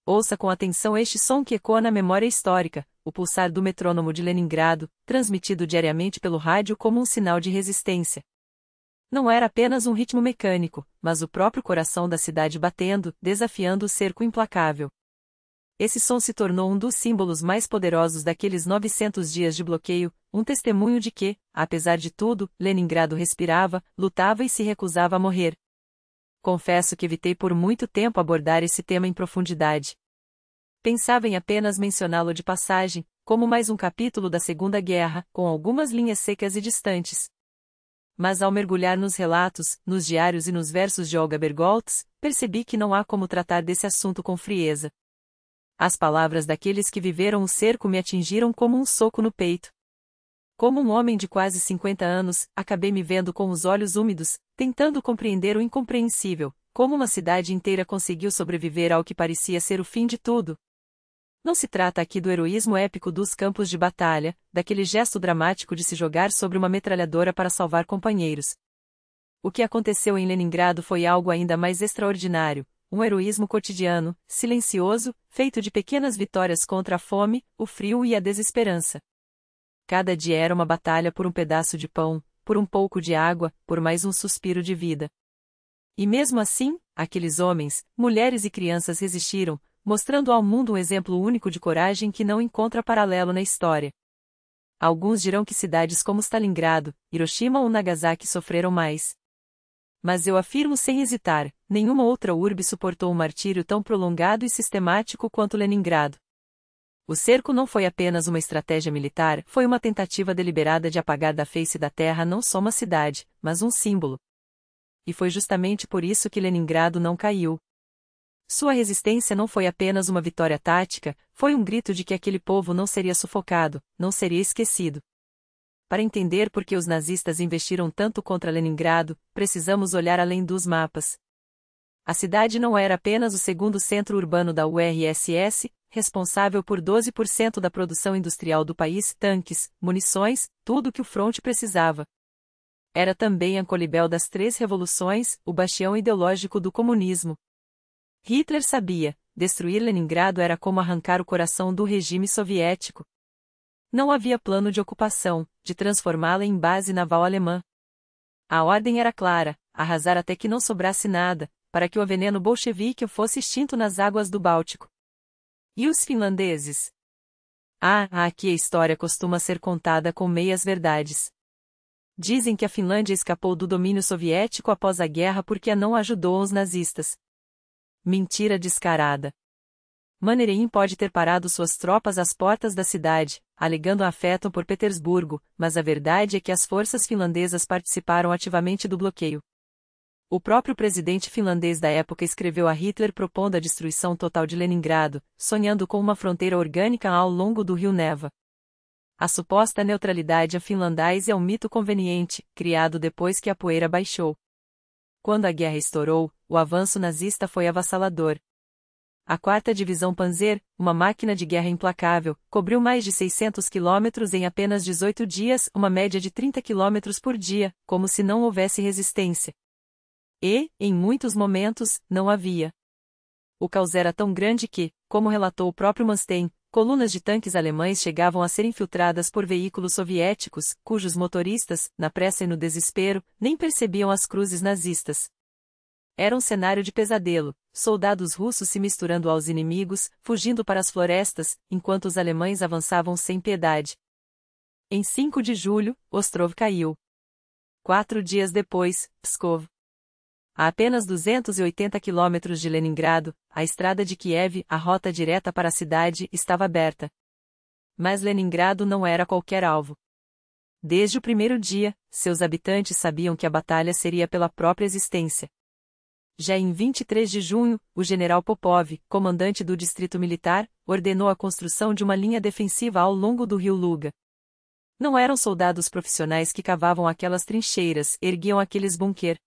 Ouça com atenção este som que ecoa na memória histórica, o pulsar do metrônomo de Leningrado, transmitido diariamente pelo rádio como um sinal de resistência. Não era apenas um ritmo mecânico, mas o próprio coração da cidade batendo, desafiando o cerco implacável. Esse som se tornou um dos símbolos mais poderosos daqueles 900 dias de bloqueio, um testemunho de que, apesar de tudo, Leningrado respirava, lutava e se recusava a morrer. Confesso que evitei por muito tempo abordar esse tema em profundidade. Pensava em apenas mencioná-lo de passagem, como mais um capítulo da Segunda Guerra, com algumas linhas secas e distantes. Mas ao mergulhar nos relatos, nos diários e nos versos de Olga Bergholtz, percebi que não há como tratar desse assunto com frieza. As palavras daqueles que viveram o cerco me atingiram como um soco no peito. Como um homem de quase 50 anos, acabei me vendo com os olhos úmidos, tentando compreender o incompreensível, como uma cidade inteira conseguiu sobreviver ao que parecia ser o fim de tudo. Não se trata aqui do heroísmo épico dos campos de batalha, daquele gesto dramático de se jogar sobre uma metralhadora para salvar companheiros. O que aconteceu em Leningrado foi algo ainda mais extraordinário, um heroísmo cotidiano, silencioso, feito de pequenas vitórias contra a fome, o frio e a desesperança. Cada dia era uma batalha por um pedaço de pão, por um pouco de água, por mais um suspiro de vida. E mesmo assim, aqueles homens, mulheres e crianças resistiram, mostrando ao mundo um exemplo único de coragem que não encontra paralelo na história. Alguns dirão que cidades como Stalingrado, Hiroshima ou Nagasaki sofreram mais. Mas eu afirmo sem hesitar, nenhuma outra urbe suportou um martírio tão prolongado e sistemático quanto Leningrado. O cerco não foi apenas uma estratégia militar, foi uma tentativa deliberada de apagar da face da terra não só uma cidade, mas um símbolo. E foi justamente por isso que Leningrado não caiu. Sua resistência não foi apenas uma vitória tática, foi um grito de que aquele povo não seria sufocado, não seria esquecido. Para entender por que os nazistas investiram tanto contra Leningrado, precisamos olhar além dos mapas. A cidade não era apenas o segundo centro urbano da URSS, responsável por 12% da produção industrial do país, tanques, munições, tudo o que o fronte precisava. Era também a colibel das três revoluções, o bastião ideológico do comunismo. Hitler sabia, destruir Leningrado era como arrancar o coração do regime soviético. Não havia plano de ocupação, de transformá-la em base naval alemã. A ordem era clara, arrasar até que não sobrasse nada, para que o veneno bolchevique fosse extinto nas águas do Báltico. E os finlandeses? Aqui a história costuma ser contada com meias verdades. Dizem que a Finlândia escapou do domínio soviético após a guerra porque não ajudou os nazistas. Mentira descarada. Mannerheim pode ter parado suas tropas às portas da cidade, alegando afeto por Petersburgo, mas a verdade é que as forças finlandesas participaram ativamente do bloqueio. O próprio presidente finlandês da época escreveu a Hitler propondo a destruição total de Leningrado, sonhando com uma fronteira orgânica ao longo do rio Neva. A suposta neutralidade finlandesa é um mito conveniente, criado depois que a poeira baixou. Quando a guerra estourou, o avanço nazista foi avassalador. A 4ª Divisão Panzer, uma máquina de guerra implacável, cobriu mais de 600 quilômetros em apenas 18 dias, uma média de 30 quilômetros por dia, como se não houvesse resistência. E, em muitos momentos, não havia. O caos era tão grande que, como relatou o próprio Manstein, colunas de tanques alemães chegavam a ser infiltradas por veículos soviéticos, cujos motoristas, na pressa e no desespero, nem percebiam as cruzes nazistas. Era um cenário de pesadelo, soldados russos se misturando aos inimigos, fugindo para as florestas, enquanto os alemães avançavam sem piedade. Em 5 de julho, Ostrov caiu. 4 dias depois, Pskov. A apenas 280 quilômetros de Leningrado, a estrada de Kiev, a rota direta para a cidade, estava aberta. Mas Leningrado não era qualquer alvo. Desde o primeiro dia, seus habitantes sabiam que a batalha seria pela própria existência. Já em 23 de junho, o general Popov, comandante do distrito militar, ordenou a construção de uma linha defensiva ao longo do rio Luga. Não eram soldados profissionais que cavavam aquelas trincheiras, erguiam aqueles bunker.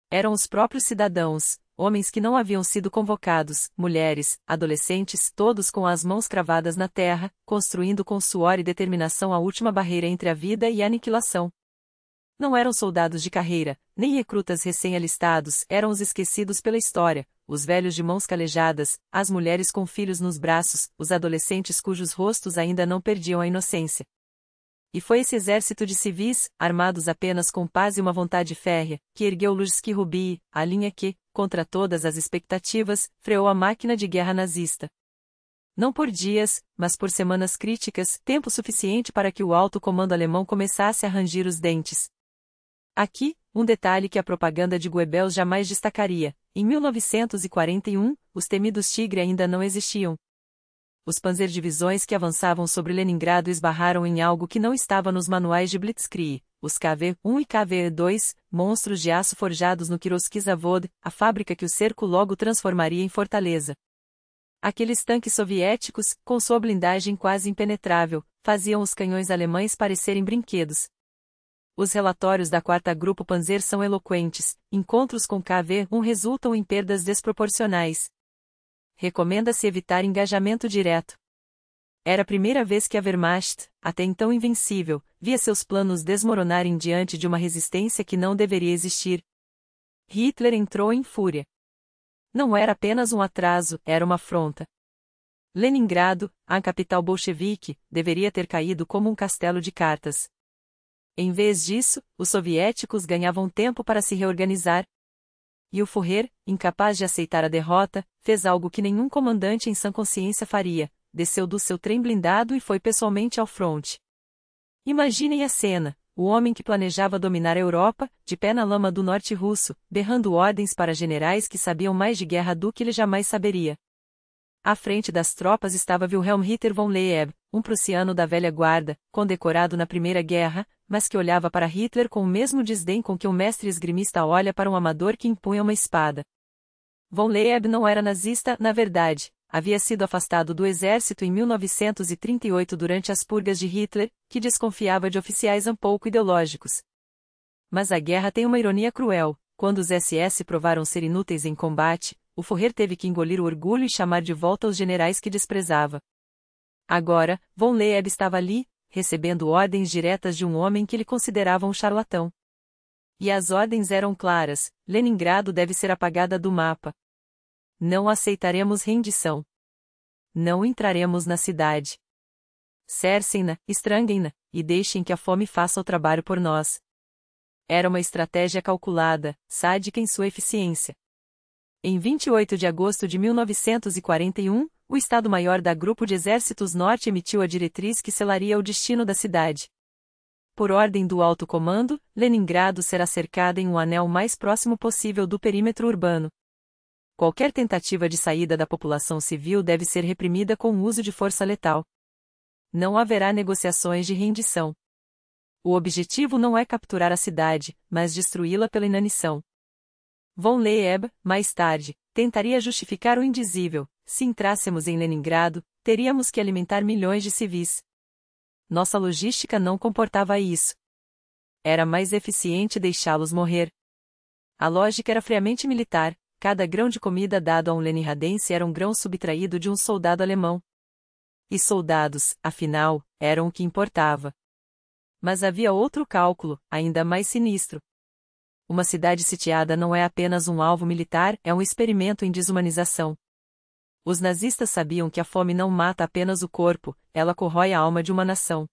Eram os próprios cidadãos, homens que não haviam sido convocados, mulheres, adolescentes, todos com as mãos cravadas na terra, construindo com suor e determinação a última barreira entre a vida e a aniquilação. Não eram soldados de carreira, nem recrutas recém-alistados, eram os esquecidos pela história, os velhos de mãos calejadas, as mulheres com filhos nos braços, os adolescentes cujos rostos ainda não perdiam a inocência. E foi esse exército de civis, armados apenas com paz e uma vontade férrea, que ergueu Lujski Rubii, a linha que, contra todas as expectativas, freou a máquina de guerra nazista. Não por dias, mas por semanas críticas, tempo suficiente para que o alto comando alemão começasse a ranger os dentes. Aqui, um detalhe que a propaganda de Goebbels jamais destacaria: em 1941, os temidos Tigre ainda não existiam. Os panzerdivisões que avançavam sobre Leningrado esbarraram em algo que não estava nos manuais de Blitzkrieg, os KV-1 e KV-2, monstros de aço forjados no Kirovsky Zavod, a fábrica que o cerco logo transformaria em fortaleza. Aqueles tanques soviéticos, com sua blindagem quase impenetrável, faziam os canhões alemães parecerem brinquedos. Os relatórios da 4ª Grupo Panzer são eloquentes: encontros com KV-1 resultam em perdas desproporcionais. Recomenda-se evitar engajamento direto. Era a primeira vez que a Wehrmacht, até então invencível, via seus planos desmoronarem diante de uma resistência que não deveria existir. Hitler entrou em fúria. Não era apenas um atraso, era uma afronta. Leningrado, a capital bolchevique, deveria ter caído como um castelo de cartas. Em vez disso, os soviéticos ganhavam tempo para se reorganizar. E o Führer, incapaz de aceitar a derrota, fez algo que nenhum comandante em sã consciência faria: desceu do seu trem blindado e foi pessoalmente ao fronte. Imaginem a cena: o homem que planejava dominar a Europa, de pé na lama do norte russo, berrando ordens para generais que sabiam mais de guerra do que ele jamais saberia. À frente das tropas estava Wilhelm Ritter von Leeb, um prussiano da velha guarda, condecorado na Primeira Guerra, mas que olhava para Hitler com o mesmo desdém com que um mestre esgrimista olha para um amador que empunha uma espada. Von Leeb não era nazista, na verdade. Havia sido afastado do exército em 1938 durante as purgas de Hitler, que desconfiava de oficiais um pouco ideológicos. Mas a guerra tem uma ironia cruel: quando os SS provaram ser inúteis em combate, o Führer teve que engolir o orgulho e chamar de volta os generais que desprezava. Agora, von Leeb estava ali, recebendo ordens diretas de um homem que ele considerava um charlatão. E as ordens eram claras: Leningrado deve ser apagada do mapa. Não aceitaremos rendição. Não entraremos na cidade. Cercem-na, estranguem-na, e deixem que a fome faça o trabalho por nós. Era uma estratégia calculada, sádica em sua eficiência. Em 28 de agosto de 1941, o Estado-Maior da Grupo de Exércitos Norte emitiu a diretriz que selaria o destino da cidade. Por ordem do alto comando, Leningrado será cercada em um anel mais próximo possível do perímetro urbano. Qualquer tentativa de saída da população civil deve ser reprimida com o uso de força letal. Não haverá negociações de rendição. O objetivo não é capturar a cidade, mas destruí-la pela inanição. Von Leeb, mais tarde, tentaria justificar o indizível: se entrássemos em Leningrado, teríamos que alimentar milhões de civis. Nossa logística não comportava isso. Era mais eficiente deixá-los morrer. A lógica era friamente militar: cada grão de comida dado a um leningradense era um grão subtraído de um soldado alemão. E soldados, afinal, eram o que importava. Mas havia outro cálculo, ainda mais sinistro. Uma cidade sitiada não é apenas um alvo militar, é um experimento em desumanização. Os nazistas sabiam que a fome não mata apenas o corpo, ela corrói a alma de uma nação.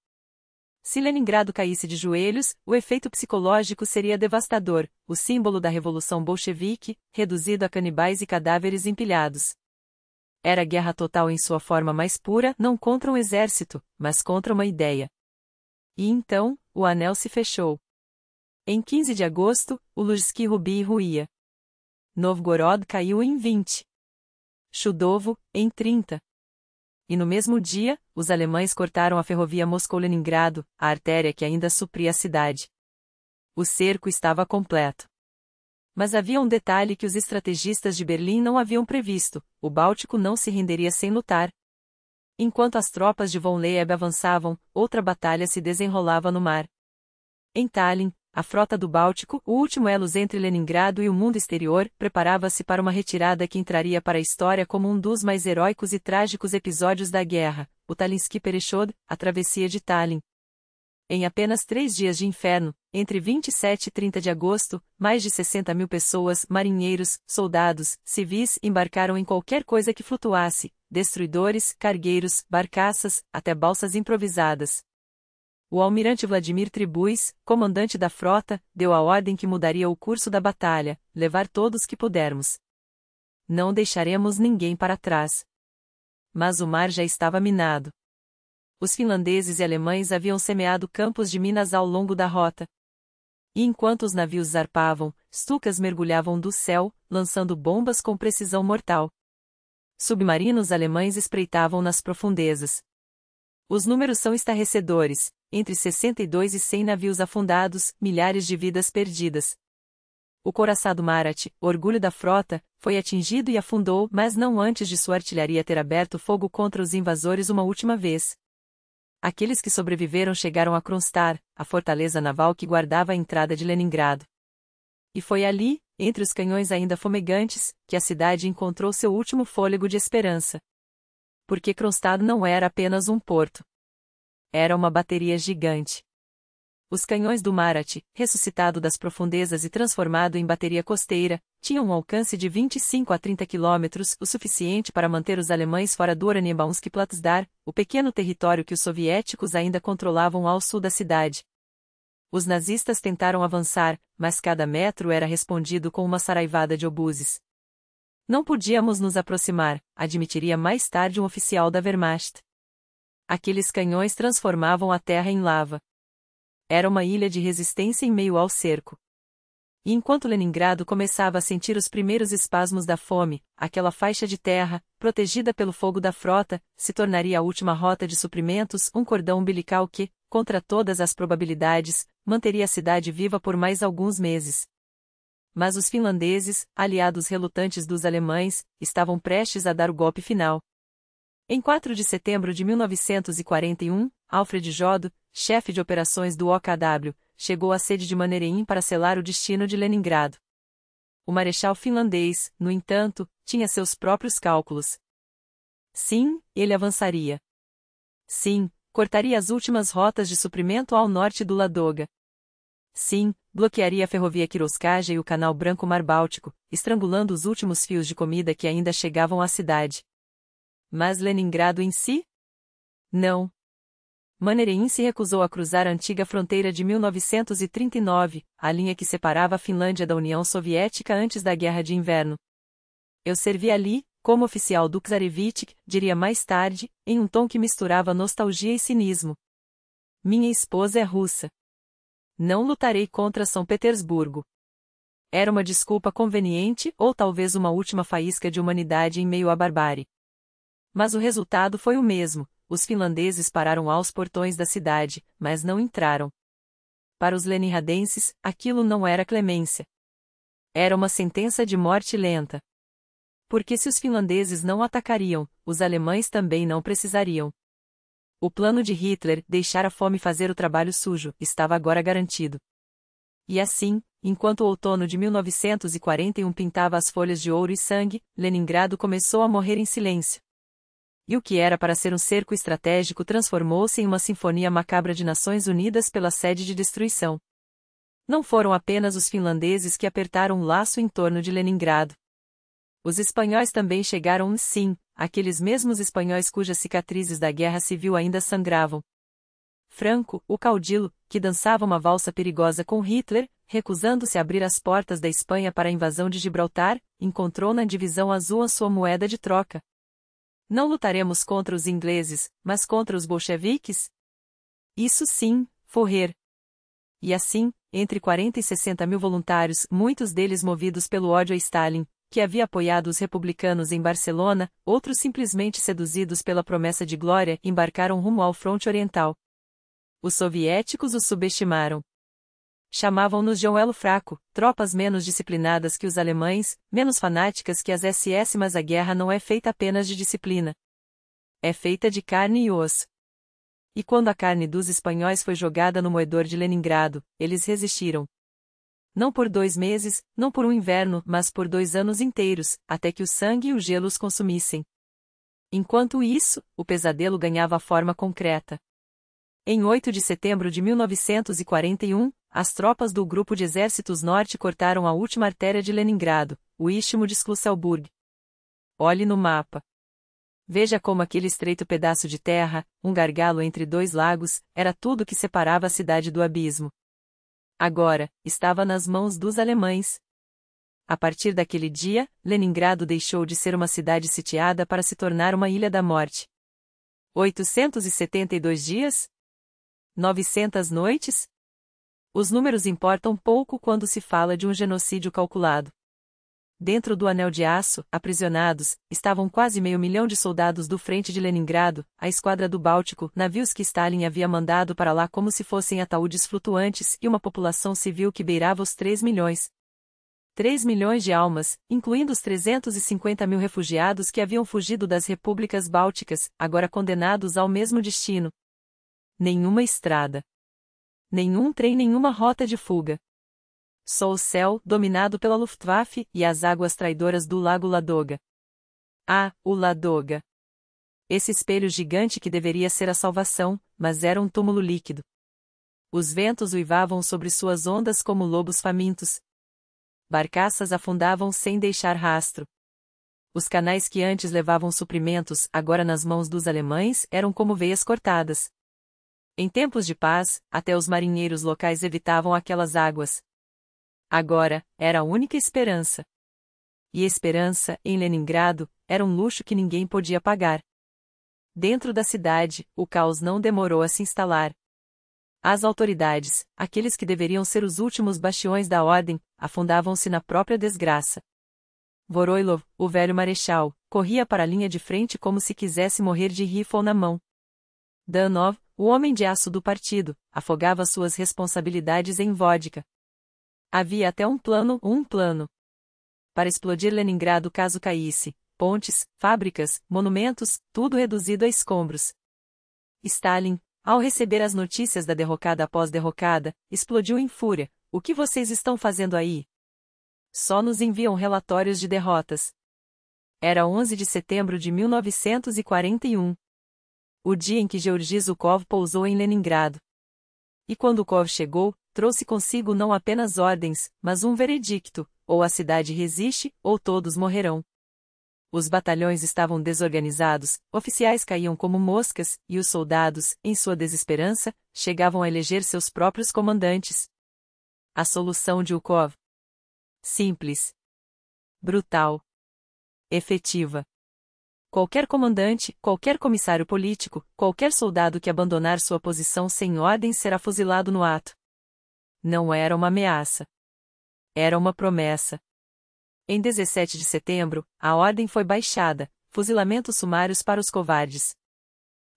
Se Leningrado caísse de joelhos, o efeito psicológico seria devastador: o símbolo da revolução bolchevique, reduzido a canibais e cadáveres empilhados. Era guerra total em sua forma mais pura, não contra um exército, mas contra uma ideia. E então, o anel se fechou. Em 15 de agosto, o Lujski Rubii ruía. Novgorod caiu em 20. Chudovo, em 30. E no mesmo dia, os alemães cortaram a ferrovia Moscou-Leningrado, a artéria que ainda supria a cidade. O cerco estava completo. Mas havia um detalhe que os estrategistas de Berlim não haviam previsto: o Báltico não se renderia sem lutar. Enquanto as tropas de von Leeb avançavam, outra batalha se desenrolava no mar. Em Tallinn, a frota do Báltico, o último elo entre Leningrado e o mundo exterior, preparava-se para uma retirada que entraria para a história como um dos mais heróicos e trágicos episódios da guerra: o Tallinski Perechod, a travessia de Tallinn. Em apenas 3 dias de inferno, entre 27 e 30 de agosto, mais de 60.000 pessoas, marinheiros, soldados, civis, embarcaram em qualquer coisa que flutuasse, destruidores, cargueiros, barcaças, até balsas improvisadas. O almirante Vladimir Tribuz, comandante da frota, deu a ordem que mudaria o curso da batalha, levar todos que pudermos. Não deixaremos ninguém para trás. Mas o mar já estava minado. Os finlandeses e alemães haviam semeado campos de minas ao longo da rota. E enquanto os navios zarpavam, Stukas mergulhavam do céu, lançando bombas com precisão mortal. Submarinos alemães espreitavam nas profundezas. Os números são estarrecedores, entre 62 e 100 navios afundados, milhares de vidas perdidas. O couraçado Marat, orgulho da frota, foi atingido e afundou, mas não antes de sua artilharia ter aberto fogo contra os invasores uma última vez. Aqueles que sobreviveram chegaram a Kronstadt, a fortaleza naval que guardava a entrada de Leningrado. E foi ali, entre os canhões ainda fumegantes, que a cidade encontrou seu último fôlego de esperança. Porque Kronstadt não era apenas um porto. Era uma bateria gigante. Os canhões do Marat, ressuscitado das profundezas e transformado em bateria costeira, tinham um alcance de 25 a 30 quilômetros, o suficiente para manter os alemães fora do Oranienbaumski Platzdar, o pequeno território que os soviéticos ainda controlavam ao sul da cidade. Os nazistas tentaram avançar, mas cada metro era respondido com uma saraivada de obuses. Não podíamos nos aproximar, admitiria mais tarde um oficial da Wehrmacht. Aqueles canhões transformavam a terra em lava. Era uma ilha de resistência em meio ao cerco. E enquanto Leningrado começava a sentir os primeiros espasmos da fome, aquela faixa de terra, protegida pelo fogo da frota, se tornaria a última rota de suprimentos, um cordão umbilical que, contra todas as probabilidades, manteria a cidade viva por mais alguns meses. Mas os finlandeses, aliados relutantes dos alemães, estavam prestes a dar o golpe final. Em 4 de setembro de 1941, Alfred Jodl, chefe de operações do OKW, chegou à sede de Mannerheim para selar o destino de Leningrado. O marechal finlandês, no entanto, tinha seus próprios cálculos. Sim, ele avançaria. Sim, cortaria as últimas rotas de suprimento ao norte do Ladoga. Sim, bloquearia a ferrovia Kirovskaja e o canal Branco-Mar Báltico, estrangulando os últimos fios de comida que ainda chegavam à cidade. Mas Leningrado em si? Não. Mannerheim se recusou a cruzar a antiga fronteira de 1939, a linha que separava a Finlândia da União Soviética antes da Guerra de Inverno. Eu servi ali, como oficial do Czarevich, diria mais tarde, em um tom que misturava nostalgia e cinismo. Minha esposa é russa. Não lutarei contra São Petersburgo. Era uma desculpa conveniente ou talvez uma última faísca de humanidade em meio à barbárie. Mas o resultado foi o mesmo. Os finlandeses pararam aos portões da cidade, mas não entraram. Para os leningradenses, aquilo não era clemência. Era uma sentença de morte lenta. Porque se os finlandeses não atacariam, os alemães também não precisariam. O plano de Hitler, deixar a fome fazer o trabalho sujo, estava agora garantido. E assim, enquanto o outono de 1941 pintava as folhas de ouro e sangue, Leningrado começou a morrer em silêncio. E o que era para ser um cerco estratégico transformou-se em uma sinfonia macabra de Nações Unidas pela sede de destruição. Não foram apenas os finlandeses que apertaram o laço em torno de Leningrado. Os espanhóis também chegaram, sim, aqueles mesmos espanhóis cujas cicatrizes da guerra civil ainda sangravam. Franco, o caudillo, que dançava uma valsa perigosa com Hitler, recusando-se a abrir as portas da Espanha para a invasão de Gibraltar, encontrou na Divisão Azul a sua moeda de troca. Não lutaremos contra os ingleses, mas contra os bolcheviques? Isso sim, Fourier. E assim, entre 40 e 60 mil voluntários, muitos deles movidos pelo ódio a Stalin, que havia apoiado os republicanos em Barcelona, outros simplesmente seduzidos pela promessa de glória, embarcaram rumo ao fronte oriental. Os soviéticos os subestimaram. Chamavam-nos de um elo fraco, tropas menos disciplinadas que os alemães, menos fanáticas que as SS, mas a guerra não é feita apenas de disciplina. É feita de carne e osso. E quando a carne dos espanhóis foi jogada no moedor de Leningrado, eles resistiram. Não por 2 meses, não por um inverno, mas por 2 anos inteiros, até que o sangue e o gelo os consumissem. Enquanto isso, o pesadelo ganhava forma concreta. Em 8 de setembro de 1941, as tropas do Grupo de Exércitos Norte cortaram a última artéria de Leningrado, o Istmo de Shkluselburg. Olhe no mapa. Veja como aquele estreito pedaço de terra, um gargalo entre dois lagos, era tudo que separava a cidade do abismo. Agora, estava nas mãos dos alemães. A partir daquele dia, Leningrado deixou de ser uma cidade sitiada para se tornar uma ilha da morte. 872 dias? 900 noites? Os números importam pouco quando se fala de um genocídio calculado. Dentro do anel de aço, aprisionados, estavam quase 500.000 de soldados do frente de Leningrado, a esquadra do Báltico, navios que Stalin havia mandado para lá como se fossem ataúdes flutuantes e uma população civil que beirava os 3 milhões. 3 milhões de almas, incluindo os 350.000 refugiados que haviam fugido das repúblicas bálticas, agora condenados ao mesmo destino. Nenhuma estrada. Nenhum trem, nenhuma rota de fuga. Só o céu, dominado pela Luftwaffe, e as águas traidoras do Lago Ladoga. Ah, o Ladoga! Esse espelho gigante que deveria ser a salvação, mas era um túmulo líquido. Os ventos uivavam sobre suas ondas como lobos famintos. Barcaças afundavam sem deixar rastro. Os canais que antes levavam suprimentos, agora nas mãos dos alemães, eram como veias cortadas. Em tempos de paz, até os marinheiros locais evitavam aquelas águas. Agora, era a única esperança. E esperança, em Leningrado, era um luxo que ninguém podia pagar. Dentro da cidade, o caos não demorou a se instalar. As autoridades, aqueles que deveriam ser os últimos bastiões da ordem, afundavam-se na própria desgraça. Voroilov, o velho marechal, corria para a linha de frente como se quisesse morrer de rifle na mão. Danov, o homem de aço do partido, afogava suas responsabilidades em vodka. Havia até um plano. Para explodir Leningrado caso caísse, pontes, fábricas, monumentos, tudo reduzido a escombros. Stalin, ao receber as notícias da derrocada após derrocada, explodiu em fúria. O que vocês estão fazendo aí? Só nos enviam relatórios de derrotas. Era 11 de setembro de 1941. O dia em que Georgi Zhukov pousou em Leningrado. E quando Zhukov chegou, trouxe consigo não apenas ordens, mas um veredicto: ou a cidade resiste, ou todos morrerão. Os batalhões estavam desorganizados, oficiais caíam como moscas, e os soldados, em sua desesperança, chegavam a eleger seus próprios comandantes. A solução de Zhukov. Simples. Brutal. Efetiva. Qualquer comandante, qualquer comissário político, qualquer soldado que abandonar sua posição sem ordem será fuzilado no ato. Não era uma ameaça. Era uma promessa. Em 17 de setembro, a ordem foi baixada: fuzilamentos sumários para os covardes.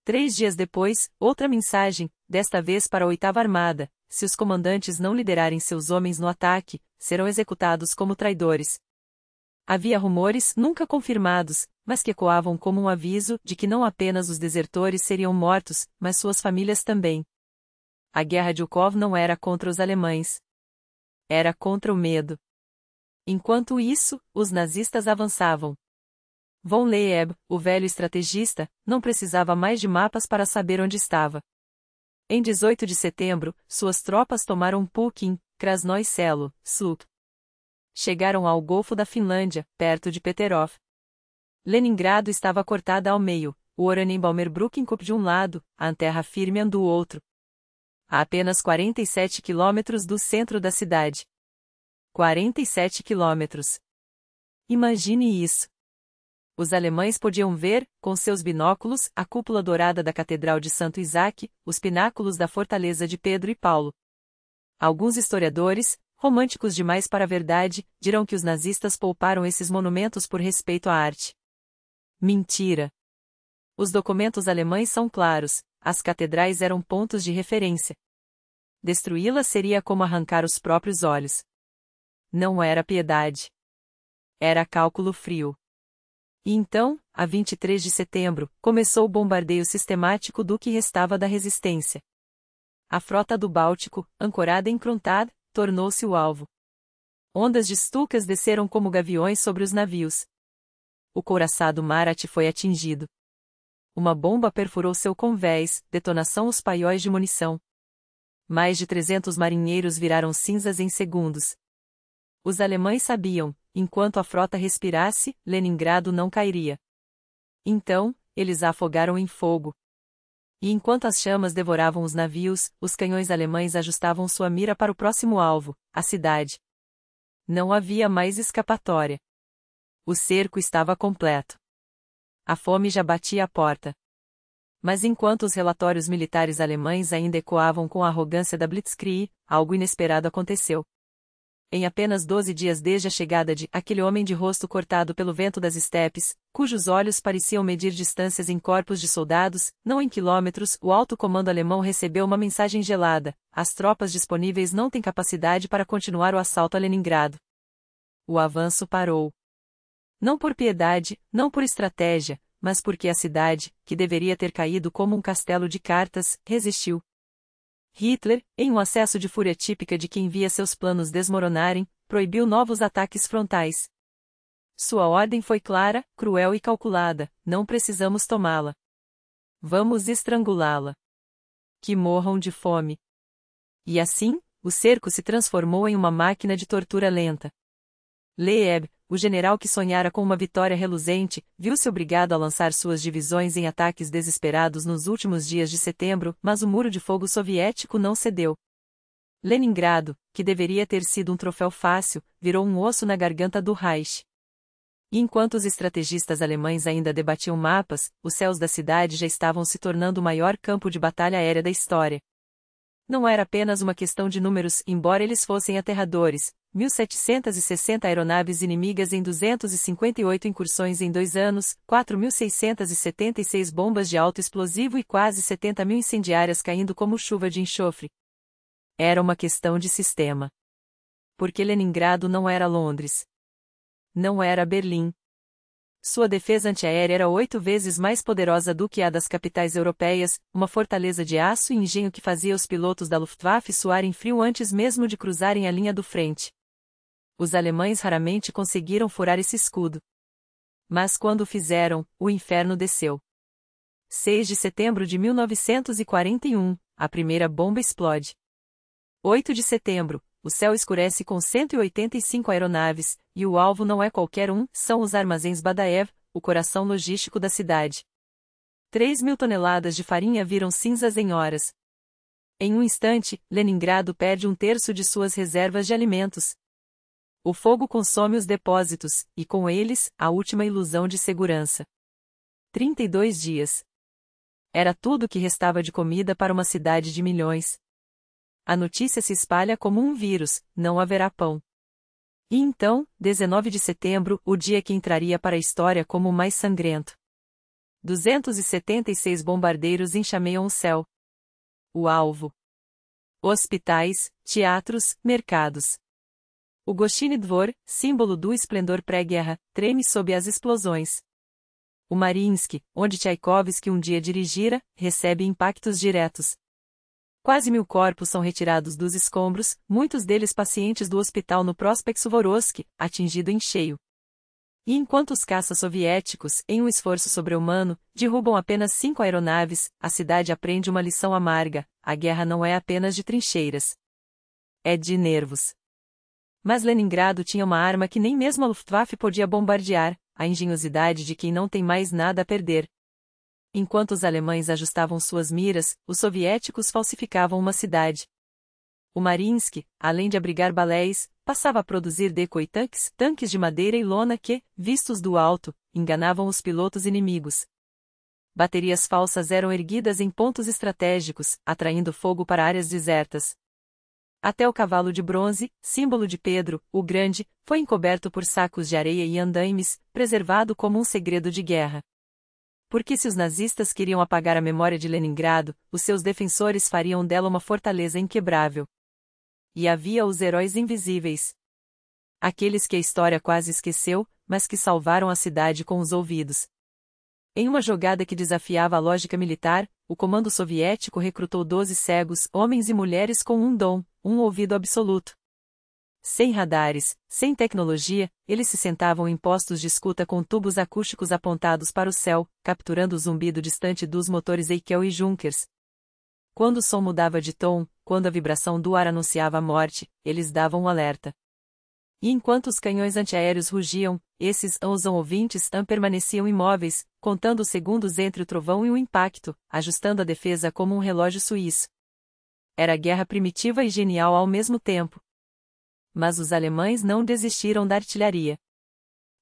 3 dias depois, outra mensagem, desta vez para a 8ª Armada: se os comandantes não liderarem seus homens no ataque, serão executados como traidores. Havia rumores, nunca confirmados, mas que ecoavam como um aviso de que não apenas os desertores seriam mortos, mas suas famílias também. A guerra de Zhukov não era contra os alemães. Era contra o medo. Enquanto isso, os nazistas avançavam. Von Leeb, o velho estrategista, não precisava mais de mapas para saber onde estava. Em 18 de setembro, suas tropas tomaram Pukin, Krasnoye Selo, Sul. Chegaram ao Golfo da Finlândia, perto de Peterov. Leningrado estava cortada ao meio, o Oranienbaumer-Brückenkopf de um lado, a Antwerp-Firmien do outro. A apenas 47 quilômetros do centro da cidade. 47 quilômetros. Imagine isso. Os alemães podiam ver, com seus binóculos, a cúpula dourada da Catedral de Santo Isaac, os pináculos da fortaleza de Pedro e Paulo. Alguns historiadores, românticos demais para a verdade, dirão que os nazistas pouparam esses monumentos por respeito à arte. Mentira. Os documentos alemães são claros: as catedrais eram pontos de referência. Destruí-las seria como arrancar os próprios olhos. Não era piedade. Era cálculo frio. E então, a 23 de setembro, começou o bombardeio sistemático do que restava da resistência. A frota do Báltico, ancorada em Kronstadt, tornou-se o alvo. Ondas de Stukas desceram como gaviões sobre os navios. O couraçado Marat foi atingido. Uma bomba perfurou seu convés, detonação os paióis de munição. Mais de 300 marinheiros viraram cinzas em segundos. Os alemães sabiam, enquanto a frota respirasse, Leningrado não cairia. Então, eles a afogaram em fogo. E enquanto as chamas devoravam os navios, os canhões alemães ajustavam sua mira para o próximo alvo, a cidade. Não havia mais escapatória. O cerco estava completo. A fome já batia à porta. Mas enquanto os relatórios militares alemães ainda ecoavam com a arrogância da Blitzkrieg, algo inesperado aconteceu. Em apenas 12 dias desde a chegada de aquele homem de rosto cortado pelo vento das estepes, cujos olhos pareciam medir distâncias em corpos de soldados, não em quilômetros, o alto comando alemão recebeu uma mensagem gelada: as tropas disponíveis não têm capacidade para continuar o assalto a Leningrado. O avanço parou. Não por piedade, não por estratégia, mas porque a cidade, que deveria ter caído como um castelo de cartas, resistiu. Hitler, em um acesso de fúria típica de quem via seus planos desmoronarem, proibiu novos ataques frontais. Sua ordem foi clara, cruel e calculada: não precisamos tomá-la. Vamos estrangulá-la. Que morram de fome. E assim, o cerco se transformou em uma máquina de tortura lenta. Loeb, o general que sonhara com uma vitória reluzente, viu-se obrigado a lançar suas divisões em ataques desesperados nos últimos dias de setembro, mas o muro de fogo soviético não cedeu. Leningrado, que deveria ter sido um troféu fácil, virou um osso na garganta do Reich. E enquanto os estrategistas alemães ainda debatiam mapas, os céus da cidade já estavam se tornando o maior campo de batalha aérea da história. Não era apenas uma questão de números, embora eles fossem aterradores: 1.760 aeronaves inimigas em 258 incursões em 2 anos, 4.676 bombas de alto explosivo e quase 70.000 incendiárias caindo como chuva de enxofre. Era uma questão de sistema. Porque Leningrado não era Londres. Não era Berlim. Sua defesa antiaérea era 8 vezes mais poderosa do que a das capitais europeias, uma fortaleza de aço e engenho que fazia os pilotos da Luftwaffe suarem frio antes mesmo de cruzarem a linha do frente. Os alemães raramente conseguiram furar esse escudo. Mas quando o fizeram, o inferno desceu. 6 de setembro de 1941, a primeira bomba explode. 8 de setembro, o céu escurece com 185 aeronaves, e o alvo não é qualquer um, são os armazéns Badaev, o coração logístico da cidade. 3.000 toneladas de farinha viram cinzas em horas. Em um instante, Leningrado perde 1/3 de suas reservas de alimentos. O fogo consome os depósitos, e com eles, a última ilusão de segurança. 32 dias. Era tudo o que restava de comida para uma cidade de milhões. A notícia se espalha como um vírus: não haverá pão. E então, 19 de setembro, o dia que entraria para a história como o mais sangrento. 276 bombardeiros enxameiam o céu. O alvo: hospitais, teatros, mercados. O Goshchiny Dvor, símbolo do esplendor pré-guerra, treme sob as explosões. O Mariinsky, onde Tchaikovsky um dia dirigira, recebe impactos diretos. Quase 1.000 corpos são retirados dos escombros, muitos deles pacientes do hospital no Prospekt Suvorovsky, atingido em cheio. E enquanto os caças soviéticos, em um esforço sobre-humano, derrubam apenas 5 aeronaves, a cidade aprende uma lição amarga: a guerra não é apenas de trincheiras. É de nervos. Mas Leningrado tinha uma arma que nem mesmo a Luftwaffe podia bombardear: a engenhosidade de quem não tem mais nada a perder. Enquanto os alemães ajustavam suas miras, os soviéticos falsificavam uma cidade. O Mariinsky, além de abrigar baléis, passava a produzir decoy tanques, tanques de madeira e lona que, vistos do alto, enganavam os pilotos inimigos. Baterias falsas eram erguidas em pontos estratégicos, atraindo fogo para áreas desertas. Até o cavalo de bronze, símbolo de Pedro, o Grande, foi encoberto por sacos de areia e andaimes, preservado como um segredo de guerra. Porque se os nazistas queriam apagar a memória de Leningrado, os seus defensores fariam dela uma fortaleza inquebrável. E havia os heróis invisíveis. Aqueles que a história quase esqueceu, mas que salvaram a cidade com os ouvidos. Em uma jogada que desafiava a lógica militar, o comando soviético recrutou 12 cegos, homens e mulheres com um dom, um ouvido absoluto. Sem radares, sem tecnologia, eles se sentavam em postos de escuta com tubos acústicos apontados para o céu, capturando o zumbido distante dos motores Eichel e Junkers. Quando o som mudava de tom, quando a vibração do ar anunciava a morte, eles davam um alerta. E enquanto os canhões antiaéreos rugiam, esses ouvintes permaneciam imóveis, contando os segundos entre o trovão e o impacto, ajustando a defesa como um relógio suíço. Era guerra primitiva e genial ao mesmo tempo. Mas os alemães não desistiram da artilharia.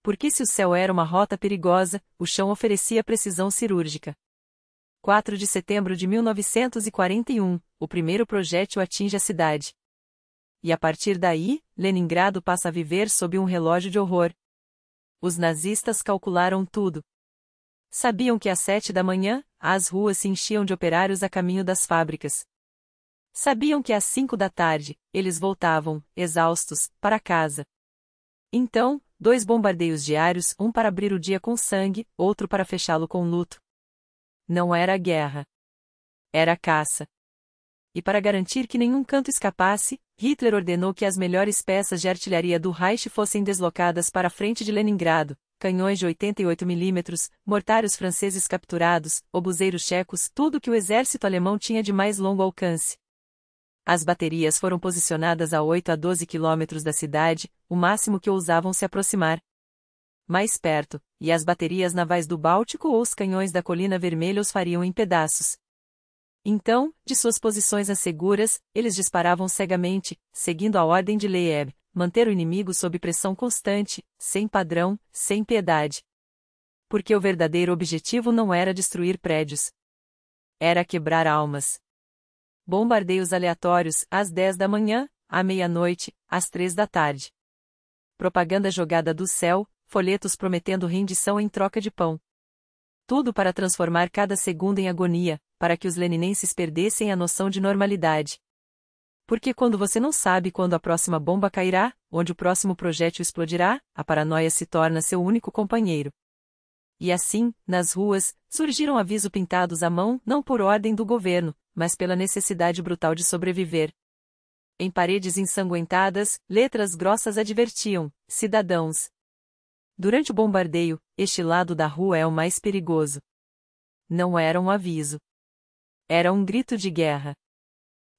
Porque se o céu era uma rota perigosa, o chão oferecia precisão cirúrgica. 4 de setembro de 1941, o primeiro projétil atinge a cidade. E a partir daí, Leningrado passa a viver sob um relógio de horror. Os nazistas calcularam tudo. Sabiam que às 7 da manhã, as ruas se enchiam de operários a caminho das fábricas. Sabiam que às 5 da tarde, eles voltavam, exaustos, para casa. Então, 2 bombardeios diários, um para abrir o dia com sangue, outro para fechá-lo com luto. Não era guerra. Era caça. E para garantir que nenhum canto escapasse, Hitler ordenou que as melhores peças de artilharia do Reich fossem deslocadas para a frente de Leningrado, canhões de 88 mm, mortários franceses capturados, obuseiros checos, tudo que o exército alemão tinha de mais longo alcance. As baterias foram posicionadas a 8 a 12 quilômetros da cidade, o máximo que ousavam se aproximar. Mais perto, e as baterias navais do Báltico ou os canhões da Colina Vermelha os fariam em pedaços. Então, de suas posições seguras, eles disparavam cegamente, seguindo a ordem de Leeb, manter o inimigo sob pressão constante, sem padrão, sem piedade. Porque o verdadeiro objetivo não era destruir prédios. Era quebrar almas. Bombardeios aleatórios, às 10 da manhã, à meia-noite, às 3 da tarde. Propaganda jogada do céu, folhetos prometendo rendição em troca de pão. Tudo para transformar cada segundo em agonia, para que os leninenses perdessem a noção de normalidade. Porque quando você não sabe quando a próxima bomba cairá, onde o próximo projétil explodirá, a paranoia se torna seu único companheiro. E assim, nas ruas, surgiram avisos pintados à mão não por ordem do governo, mas pela necessidade brutal de sobreviver. Em paredes ensanguentadas, letras grossas advertiam: cidadãos. Durante o bombardeio, este lado da rua é o mais perigoso. Não era um aviso. Era um grito de guerra.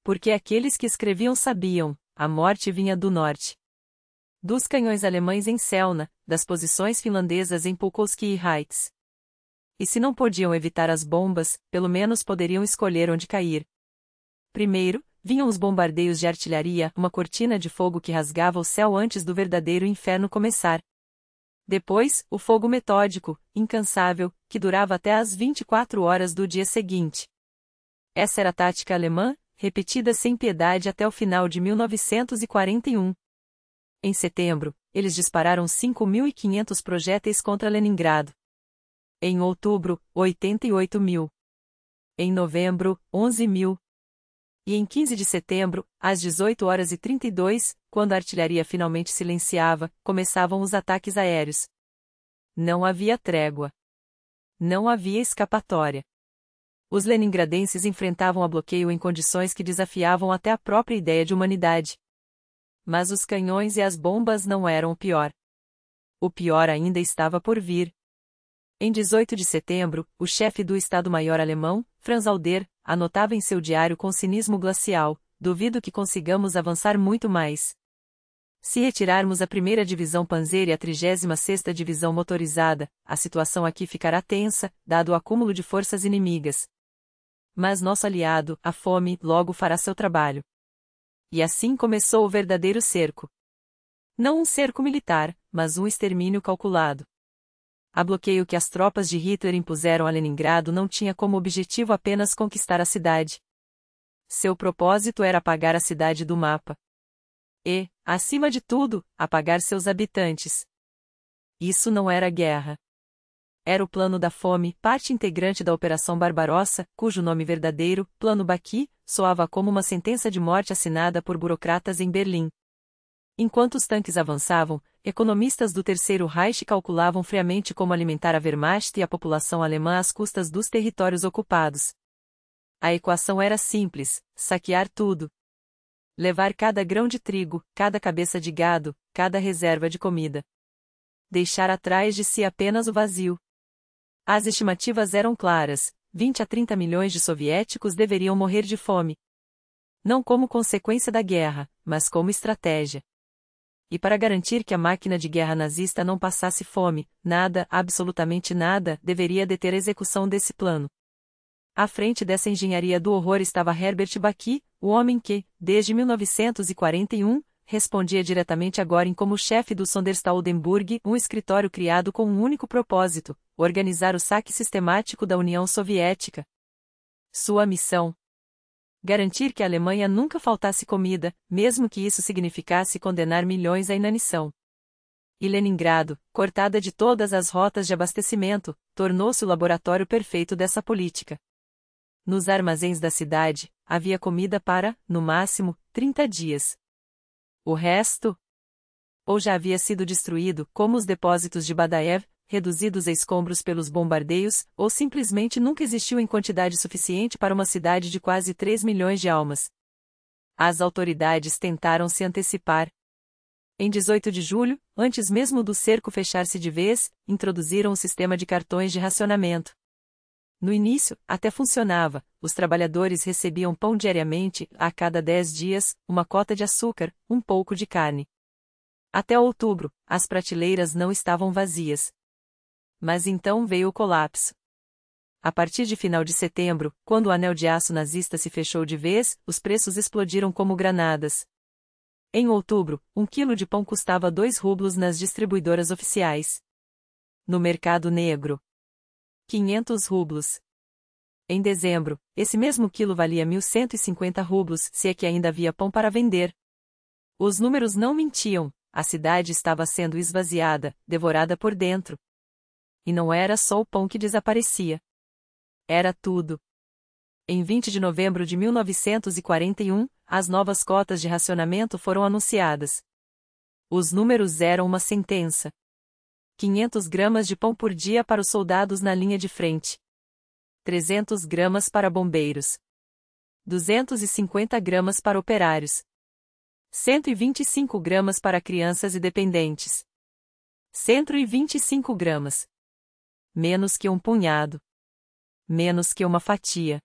Porque aqueles que escreviam sabiam, a morte vinha do norte. Dos canhões alemães em Selna, das posições finlandesas em Pulkoski e Heights. E se não podiam evitar as bombas, pelo menos poderiam escolher onde cair. Primeiro, vinham os bombardeios de artilharia, uma cortina de fogo que rasgava o céu antes do verdadeiro inferno começar. Depois, o fogo metódico, incansável, que durava até às 24 horas do dia seguinte. Essa era a tática alemã, repetida sem piedade até o final de 1941. Em setembro, eles dispararam 5.500 projéteis contra Leningrado. Em outubro, 88.000. Em novembro, 11.000. E em 15 de setembro, às 18h32, quando a artilharia finalmente silenciava, começavam os ataques aéreos. Não havia trégua. Não havia escapatória. Os leningradenses enfrentavam a bloqueio em condições que desafiavam até a própria ideia de humanidade. Mas os canhões e as bombas não eram o pior. O pior ainda estava por vir. Em 18 de setembro, o chefe do Estado-Maior alemão, Franz Halder, anotava em seu diário com cinismo glacial: duvido que consigamos avançar muito mais. Se retirarmos a 1ª Divisão Panzer e a 36ª Divisão Motorizada, a situação aqui ficará tensa, dado o acúmulo de forças inimigas. Mas nosso aliado, a fome, logo fará seu trabalho. E assim começou o verdadeiro cerco. Não um cerco militar, mas um extermínio calculado. A bloqueio que as tropas de Hitler impuseram a Leningrado não tinha como objetivo apenas conquistar a cidade. Seu propósito era apagar a cidade do mapa. E, acima de tudo, apagar seus habitantes. Isso não era guerra. Era o Plano da Fome, parte integrante da Operação Barbarossa, cujo nome verdadeiro, Plano Baqui, soava como uma sentença de morte assinada por burocratas em Berlim. Enquanto os tanques avançavam, economistas do Terceiro Reich calculavam friamente como alimentar a Wehrmacht e a população alemã às custas dos territórios ocupados. A equação era simples: saquear tudo. Levar cada grão de trigo, cada cabeça de gado, cada reserva de comida. Deixar atrás de si apenas o vazio. As estimativas eram claras: 20 a 30 milhões de soviéticos deveriam morrer de fome. Não como consequência da guerra, mas como estratégia. E para garantir que a máquina de guerra nazista não passasse fome, nada, absolutamente nada, deveria deter a execução desse plano. À frente dessa engenharia do horror estava Herbert Baki, o homem que, desde 1941, respondia diretamente a Göring como chefe do Sonderstaudenburg, um escritório criado com um único propósito: organizar o saque sistemático da União Soviética. Sua missão: garantir que a Alemanha nunca faltasse comida, mesmo que isso significasse condenar milhões à inanição. E Leningrado, cortada de todas as rotas de abastecimento, tornou-se o laboratório perfeito dessa política. Nos armazéns da cidade, havia comida para, no máximo, 30 dias. O resto? Ou já havia sido destruído, como os depósitos de Badaev, reduzidos a escombros pelos bombardeios, ou simplesmente nunca existiu em quantidade suficiente para uma cidade de quase 3 milhões de almas. As autoridades tentaram se antecipar. Em 18 de julho, antes mesmo do cerco fechar-se de vez, introduziram o sistema de cartões de racionamento. No início, até funcionava: os trabalhadores recebiam pão diariamente, a cada 10 dias, uma cota de açúcar, um pouco de carne. Até outubro, as prateleiras não estavam vazias. Mas então veio o colapso. A partir de final de setembro, quando o anel de aço nazista se fechou de vez, os preços explodiram como granadas. Em outubro, 1 quilo de pão custava 2 rublos nas distribuidoras oficiais. No mercado negro, 500 rublos. Em dezembro, esse mesmo quilo valia 1.150 rublos, se é que ainda havia pão para vender. Os números não mentiam: a cidade estava sendo esvaziada, devorada por dentro. E não era só o pão que desaparecia. Era tudo. Em 20 de novembro de 1941, as novas cotas de racionamento foram anunciadas. Os números eram uma sentença: 500 gramas de pão por dia para os soldados na linha de frente. 300 gramas para bombeiros. 250 gramas para operários. 125 gramas para crianças e dependentes. 125 gramas. Menos que um punhado. Menos que uma fatia.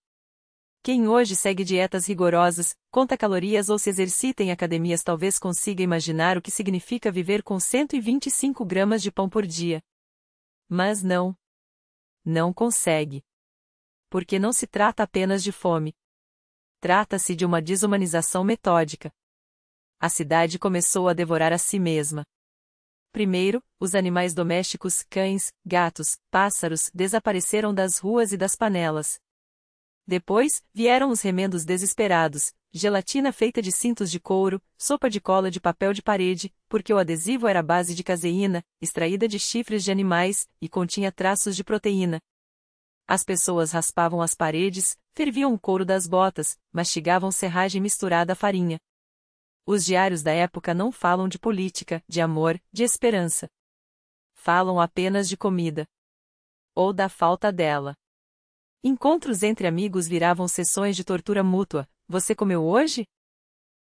Quem hoje segue dietas rigorosas, conta calorias ou se exercita em academias talvez consiga imaginar o que significa viver com 125 gramas de pão por dia. Mas não. Não consegue. Porque não se trata apenas de fome. Trata-se de uma desumanização metódica. A cidade começou a devorar a si mesma. Primeiro, os animais domésticos, cães, gatos, pássaros, desapareceram das ruas e das panelas. Depois, vieram os remendos desesperados: gelatina feita de cintos de couro, sopa de cola de papel de parede, porque o adesivo era à base de caseína, extraída de chifres de animais, e continha traços de proteína. As pessoas raspavam as paredes, ferviam o couro das botas, mastigavam serragem misturada à farinha. Os diários da época não falam de política, de amor, de esperança. Falam apenas de comida. Ou da falta dela. Encontros entre amigos viravam sessões de tortura mútua: você comeu hoje?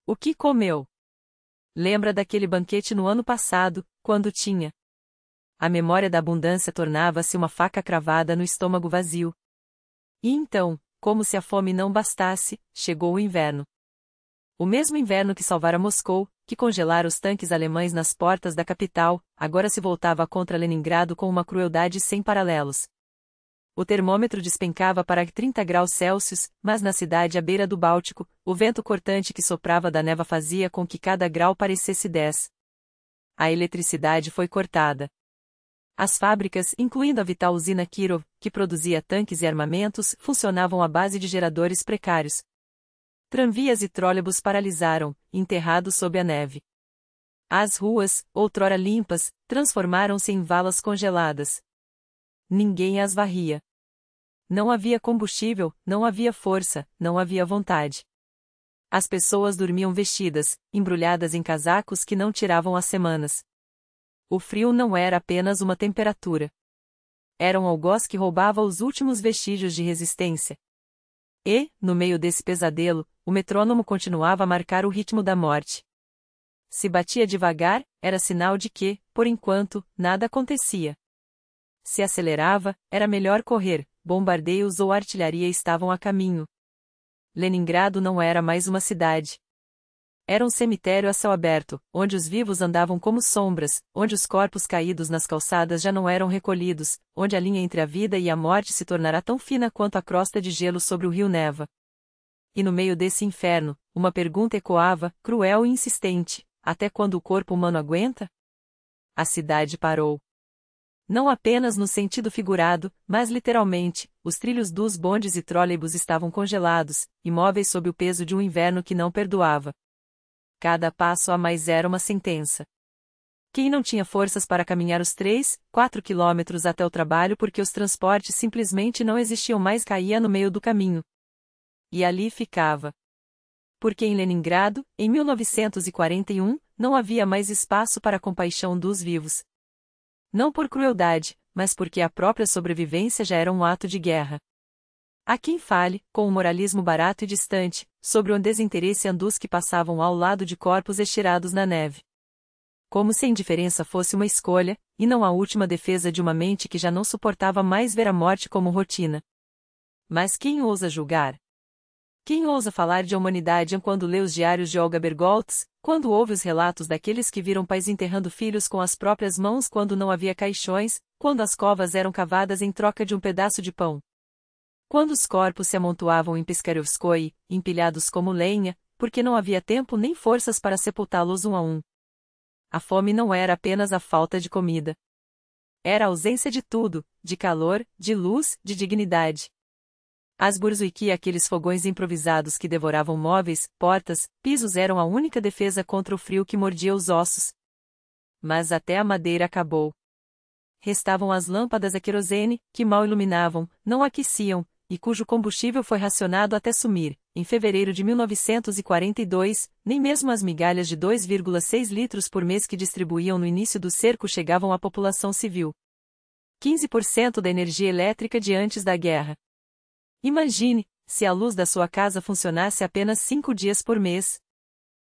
O que comeu? Lembra daquele banquete no ano passado, quando tinha? A memória da abundância tornava-se uma faca cravada no estômago vazio. E então, como se a fome não bastasse, chegou o inverno. O mesmo inverno que salvara Moscou, que congelara os tanques alemães nas portas da capital, agora se voltava contra Leningrado com uma crueldade sem paralelos. O termômetro despencava para 30 graus Celsius, mas na cidade à beira do Báltico, o vento cortante que soprava da neva fazia com que cada grau parecesse 10. A eletricidade foi cortada. As fábricas, incluindo a vital usina Kirov, que produzia tanques e armamentos, funcionavam à base de geradores precários. Tranvias e trólebus paralisaram, enterrados sob a neve. As ruas, outrora limpas, transformaram-se em valas congeladas. Ninguém as varria. Não havia combustível, não havia força, não havia vontade. As pessoas dormiam vestidas, embrulhadas em casacos que não tiravam há semanas. O frio não era apenas uma temperatura. Era um algoz que roubava os últimos vestígios de resistência. E, no meio desse pesadelo, o metrônomo continuava a marcar o ritmo da morte. Se batia devagar, era sinal de que, por enquanto, nada acontecia. Se acelerava, era melhor correr, bombardeios ou artilharia estavam a caminho. Leningrado não era mais uma cidade. Era um cemitério a céu aberto, onde os vivos andavam como sombras, onde os corpos caídos nas calçadas já não eram recolhidos, onde a linha entre a vida e a morte se tornará tão fina quanto a crosta de gelo sobre o rio Neva. E no meio desse inferno, uma pergunta ecoava, cruel e insistente: até quando o corpo humano aguenta? A cidade parou. Não apenas no sentido figurado, mas literalmente, os trilhos dos bondes e trólebus estavam congelados, imóveis sob o peso de um inverno que não perdoava. Cada passo a mais era uma sentença. Quem não tinha forças para caminhar os 3, 4 quilômetros até o trabalho porque os transportes simplesmente não existiam mais caía no meio do caminho. E ali ficava. Porque em Leningrado, em 1941, não havia mais espaço para a compaixão dos vivos. Não por crueldade, mas porque a própria sobrevivência já era um ato de guerra. Há quem fale, com um moralismo barato e distante, sobre o desinteresse dos que passavam ao lado de corpos estirados na neve. Como se a indiferença fosse uma escolha, e não a última defesa de uma mente que já não suportava mais ver a morte como rotina. Mas quem ousa julgar? Quem ousa falar de humanidade quando lê os diários de Olga Bergholtz, quando ouve os relatos daqueles que viram pais enterrando filhos com as próprias mãos quando não havia caixões, quando as covas eram cavadas em troca de um pedaço de pão? Quando os corpos se amontoavam em Piskarovskoye, empilhados como lenha, porque não havia tempo nem forças para sepultá-los um a um. A fome não era apenas a falta de comida. Era a ausência de tudo, de calor, de luz, de dignidade. As burzuiki e aqueles fogões improvisados que devoravam móveis, portas, pisos eram a única defesa contra o frio que mordia os ossos. Mas até a madeira acabou. Restavam as lâmpadas a querosene, que mal iluminavam, não aqueciam, e cujo combustível foi racionado até sumir. Em fevereiro de 1942, nem mesmo as migalhas de 2,6 litros por mês que distribuíam no início do cerco chegavam à população civil. 15% da energia elétrica de antes da guerra. Imagine, se a luz da sua casa funcionasse apenas 5 dias por mês.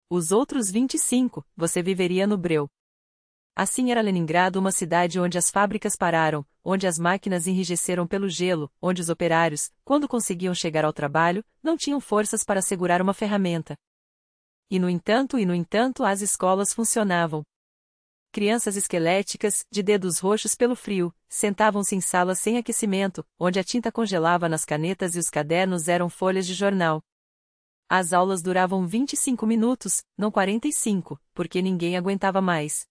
Os outros 25, você viveria no breu. Assim era Leningrado, uma cidade onde as fábricas pararam, onde as máquinas enrijeceram pelo gelo, onde os operários, quando conseguiam chegar ao trabalho, não tinham forças para segurar uma ferramenta. E no entanto, as escolas funcionavam. Crianças esqueléticas, de dedos roxos pelo frio, sentavam-se em salas sem aquecimento, onde a tinta congelava nas canetas e os cadernos eram folhas de jornal. As aulas duravam 25 minutos, não 45, porque ninguém aguentava mais.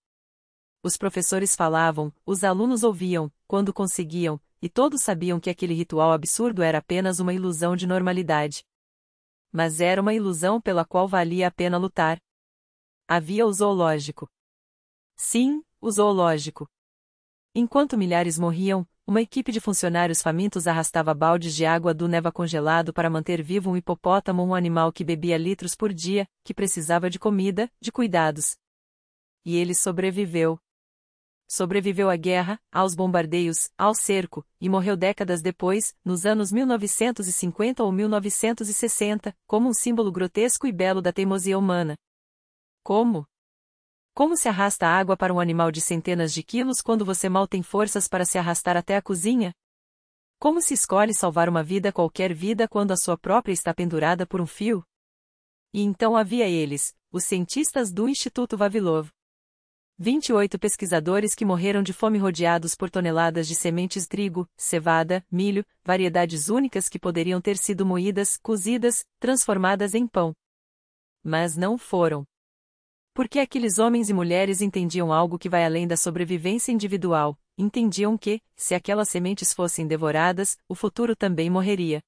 Os professores falavam, os alunos ouviam, quando conseguiam, e todos sabiam que aquele ritual absurdo era apenas uma ilusão de normalidade. Mas era uma ilusão pela qual valia a pena lutar. Havia o zoológico. Sim, o zoológico. Enquanto milhares morriam, uma equipe de funcionários famintos arrastava baldes de água do Neva congelado para manter vivo um hipopótamo, um animal que bebia litros por dia, que precisava de comida, de cuidados. E ele sobreviveu. Sobreviveu à guerra, aos bombardeios, ao cerco, e morreu décadas depois, nos anos 1950 ou 1960, como um símbolo grotesco e belo da teimosia humana. Como? Como se arrasta água para um animal de centenas de quilos quando você mal tem forças para se arrastar até a cozinha? Como se escolhe salvar uma vida, qualquer vida, quando a sua própria está pendurada por um fio? E então havia eles, os cientistas do Instituto Vavilov. 28 pesquisadores que morreram de fome rodeados por toneladas de sementes de trigo, cevada, milho, variedades únicas que poderiam ter sido moídas, cozidas, transformadas em pão. Mas não foram. Porque aqueles homens e mulheres entendiam algo que vai além da sobrevivência individual, entendiam que, se aquelas sementes fossem devoradas, o futuro também morreria.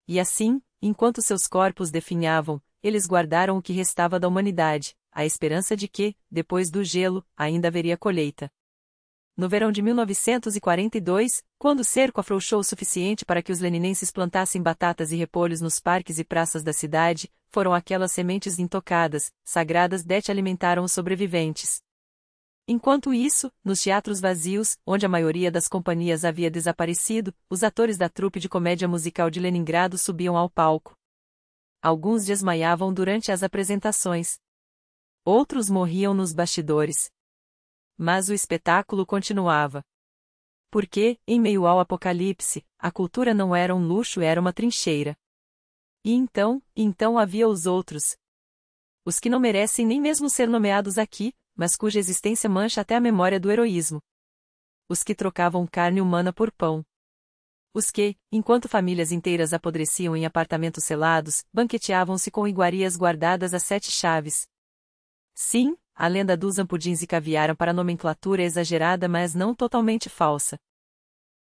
E assim, enquanto seus corpos definhavam, eles guardaram o que restava da humanidade, a esperança de que, depois do gelo, ainda haveria colheita. No verão de 1942, quando o cerco afrouxou o suficiente para que os leninenses plantassem batatas e repolhos nos parques e praças da cidade, foram aquelas sementes intocadas, sagradas que alimentaram os sobreviventes. Enquanto isso, nos teatros vazios, onde a maioria das companhias havia desaparecido, os atores da trupe de comédia musical de Leningrado subiam ao palco. Alguns desmaiavam durante as apresentações. Outros morriam nos bastidores. Mas o espetáculo continuava. Porque, em meio ao apocalipse, a cultura não era um luxo, era uma trincheira. E então havia os outros. Os que não merecem nem mesmo ser nomeados aqui, mas cuja existência mancha até a memória do heroísmo. Os que trocavam carne humana por pão. Os que, enquanto famílias inteiras apodreciam em apartamentos selados, banqueteavam-se com iguarias guardadas a 7 chaves. Sim, a lenda dos ampudins e caviar para a nomenclatura é exagerada, mas não totalmente falsa.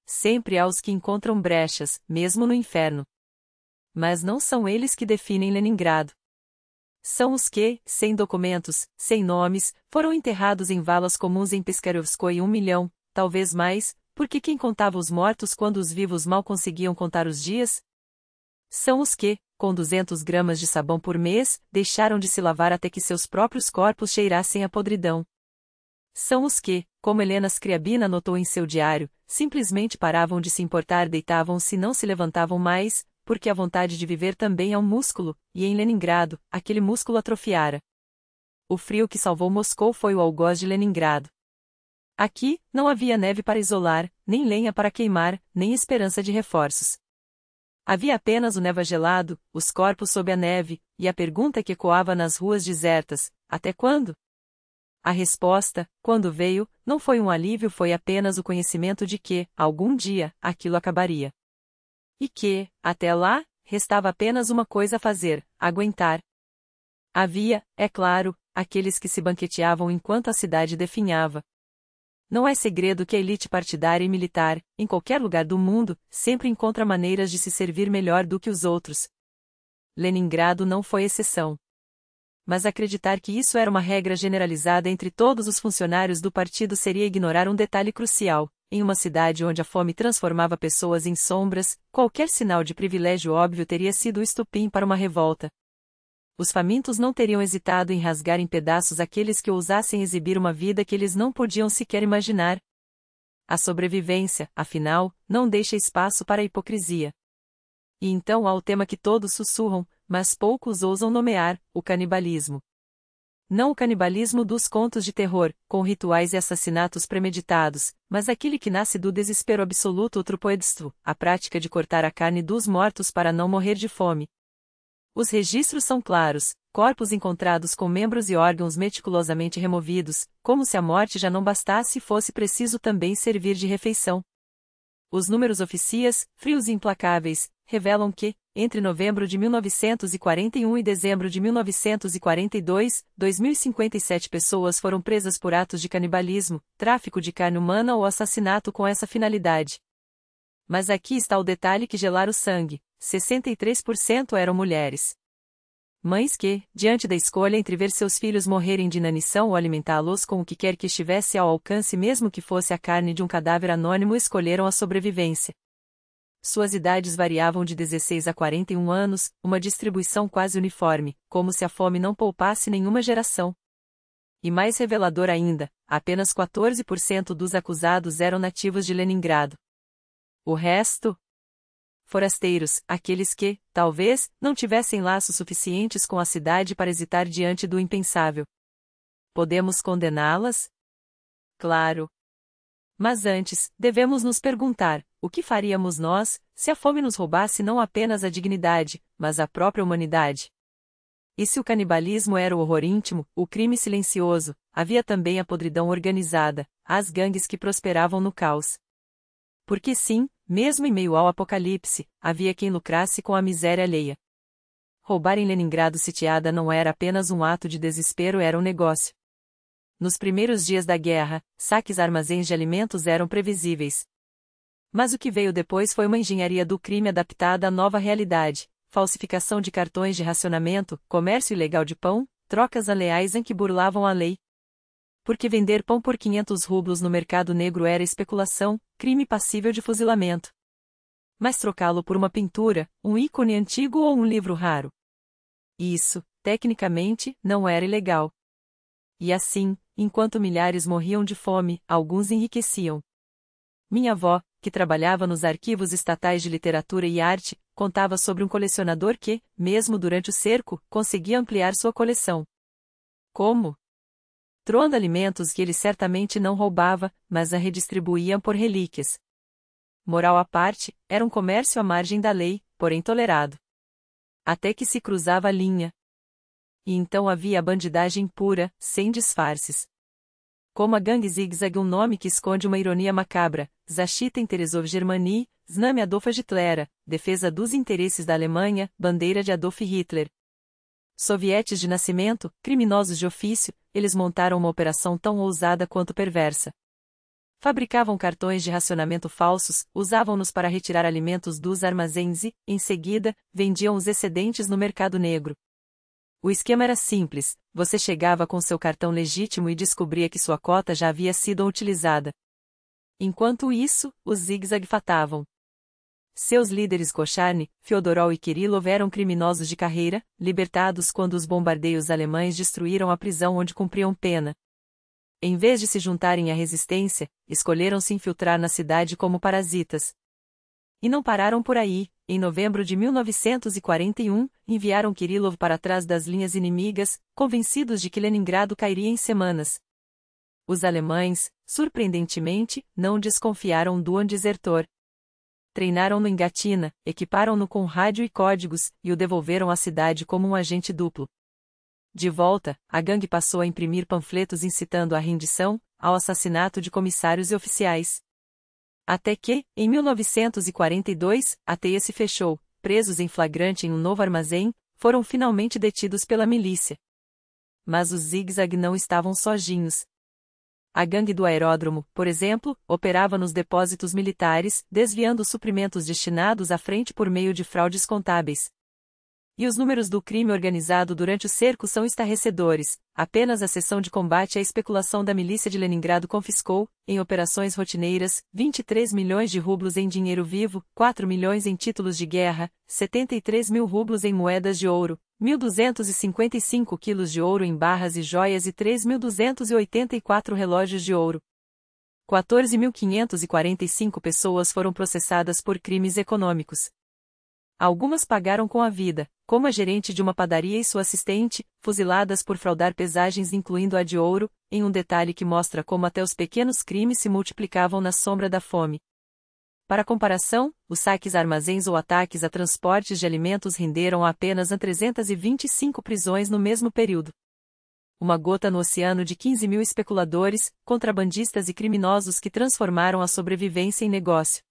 Sempre há os que encontram brechas, mesmo no inferno. Mas não são eles que definem Leningrado. São os que, sem documentos, sem nomes, foram enterrados em valas comuns em Piskarovskoye 1 milhão, talvez mais, porque quem contava os mortos quando os vivos mal conseguiam contar os dias? São os que, com 200 gramas de sabão por mês, deixaram de se lavar até que seus próprios corpos cheirassem a podridão. São os que, como Helena Scriabina anotou em seu diário, simplesmente paravam de se importar, deitavam-se e não se levantavam mais, porque a vontade de viver também é um músculo, e em Leningrado, aquele músculo atrofiara. O frio que salvou Moscou foi o algoz de Leningrado. Aqui, não havia neve para isolar, nem lenha para queimar, nem esperança de reforços. Havia apenas o neva gelado, os corpos sob a neve, e a pergunta que ecoava nas ruas desertas: até quando? A resposta, quando veio, não foi um alívio, foi apenas o conhecimento de que, algum dia, aquilo acabaria. E que, até lá, restava apenas uma coisa a fazer: aguentar. Havia, é claro, aqueles que se banqueteavam enquanto a cidade definhava. Não é segredo que a elite partidária e militar, em qualquer lugar do mundo, sempre encontra maneiras de se servir melhor do que os outros. Leningrado não foi exceção. Mas acreditar que isso era uma regra generalizada entre todos os funcionários do partido seria ignorar um detalhe crucial. Em uma cidade onde a fome transformava pessoas em sombras, qualquer sinal de privilégio óbvio teria sido o estupim para uma revolta. Os famintos não teriam hesitado em rasgar em pedaços aqueles que ousassem exibir uma vida que eles não podiam sequer imaginar. A sobrevivência, afinal, não deixa espaço para a hipocrisia. E então há o tema que todos sussurram, mas poucos ousam nomear: o canibalismo. Não o canibalismo dos contos de terror, com rituais e assassinatos premeditados, mas aquele que nasce do desespero absoluto, o tropoedstvo, a prática de cortar a carne dos mortos para não morrer de fome. Os registros são claros: corpos encontrados com membros e órgãos meticulosamente removidos, como se a morte já não bastasse e fosse preciso também servir de refeição. Os números oficiais, frios e implacáveis, revelam que, entre novembro de 1941 e dezembro de 1942, 2.057 pessoas foram presas por atos de canibalismo, tráfico de carne humana ou assassinato com essa finalidade. Mas aqui está o detalhe que gelara o sangue: 63% eram mulheres. Mães que, diante da escolha entre ver seus filhos morrerem de inanição ou alimentá-los com o que quer que estivesse ao alcance, mesmo que fosse a carne de um cadáver anônimo, escolheram a sobrevivência. Suas idades variavam de 16 a 41 anos, uma distribuição quase uniforme, como se a fome não poupasse nenhuma geração. E mais revelador ainda, apenas 14% dos acusados eram nativos de Leningrado. O resto? Forasteiros, aqueles que, talvez, não tivessem laços suficientes com a cidade para hesitar diante do impensável. Podemos condená-las? Claro. Mas antes, devemos nos perguntar: o que faríamos nós, se a fome nos roubasse não apenas a dignidade, mas a própria humanidade? E se o canibalismo era o horror íntimo, o crime silencioso, havia também a podridão organizada, as gangues que prosperavam no caos. Porque sim, mesmo em meio ao apocalipse, havia quem lucrasse com a miséria alheia. Roubar em Leningrado sitiada não era apenas um ato de desespero, era um negócio. Nos primeiros dias da guerra, saques a armazéns de alimentos eram previsíveis. Mas o que veio depois foi uma engenharia do crime adaptada à nova realidade: falsificação de cartões de racionamento, comércio ilegal de pão, trocas aleais em que burlavam a lei. Porque vender pão por 500 rublos no mercado negro era especulação, crime passível de fuzilamento. Mas trocá-lo por uma pintura, um ícone antigo ou um livro raro? Isso, tecnicamente, não era ilegal. E assim, enquanto milhares morriam de fome, alguns enriqueciam. Minha avó, que trabalhava nos arquivos estatais de literatura e arte, contava sobre um colecionador que, mesmo durante o cerco, conseguia ampliar sua coleção. Como? Troando alimentos que ele certamente não roubava, mas a redistribuíam por relíquias. Moral à parte, era um comércio à margem da lei, porém tolerado. Até que se cruzava a linha. E então havia a bandidagem pura, sem disfarces. Como a gangue Zigzag, um nome que esconde uma ironia macabra, Zachiten Teresov Germanie, Zname Adolf Hitler, defesa dos interesses da Alemanha, bandeira de Adolf Hitler. Sovietes de nascimento, criminosos de ofício, eles montaram uma operação tão ousada quanto perversa. Fabricavam cartões de racionamento falsos, usavam-nos para retirar alimentos dos armazéns e, em seguida, vendiam os excedentes no mercado negro. O esquema era simples: você chegava com seu cartão legítimo e descobria que sua cota já havia sido utilizada. Enquanto isso, os Zigzag fatavam. Seus líderes Kocharny, Fyodorov e Kirillov eram criminosos de carreira, libertados quando os bombardeios alemães destruíram a prisão onde cumpriam pena. Em vez de se juntarem à resistência, escolheram se infiltrar na cidade como parasitas. E não pararam por aí. Em novembro de 1941, enviaram Kirillov para trás das linhas inimigas, convencidos de que Leningrado cairia em semanas. Os alemães, surpreendentemente, não desconfiaram do desertor. Treinaram-no em Gatina, equiparam-no com rádio e códigos, e o devolveram à cidade como um agente duplo. De volta, a gangue passou a imprimir panfletos incitando à rendição, ao assassinato de comissários e oficiais. Até que, em 1942, a teia se fechou, presos em flagrante em um novo armazém, foram finalmente detidos pela milícia. Mas os Zigzag não estavam sozinhos. A gangue do aeródromo, por exemplo, operava nos depósitos militares, desviando suprimentos destinados à frente por meio de fraudes contábeis. E os números do crime organizado durante o cerco são estarrecedores. Apenas a seção de combate à especulação da milícia de Leningrado confiscou, em operações rotineiras, 23 milhões de rublos em dinheiro vivo, 4 milhões em títulos de guerra, 73 mil rublos em moedas de ouro, 1.255 quilos de ouro em barras e joias e 3.284 relógios de ouro. 14.545 pessoas foram processadas por crimes econômicos. Algumas pagaram com a vida, como a gerente de uma padaria e sua assistente, fuziladas por fraudar pesagens incluindo a de ouro, em um detalhe que mostra como até os pequenos crimes se multiplicavam na sombra da fome. Para comparação, os saques a armazéns ou ataques a transportes de alimentos renderam apenas a 325 prisões no mesmo período. Uma gota no oceano de 15 mil especuladores, contrabandistas e criminosos que transformaram a sobrevivência em negócio.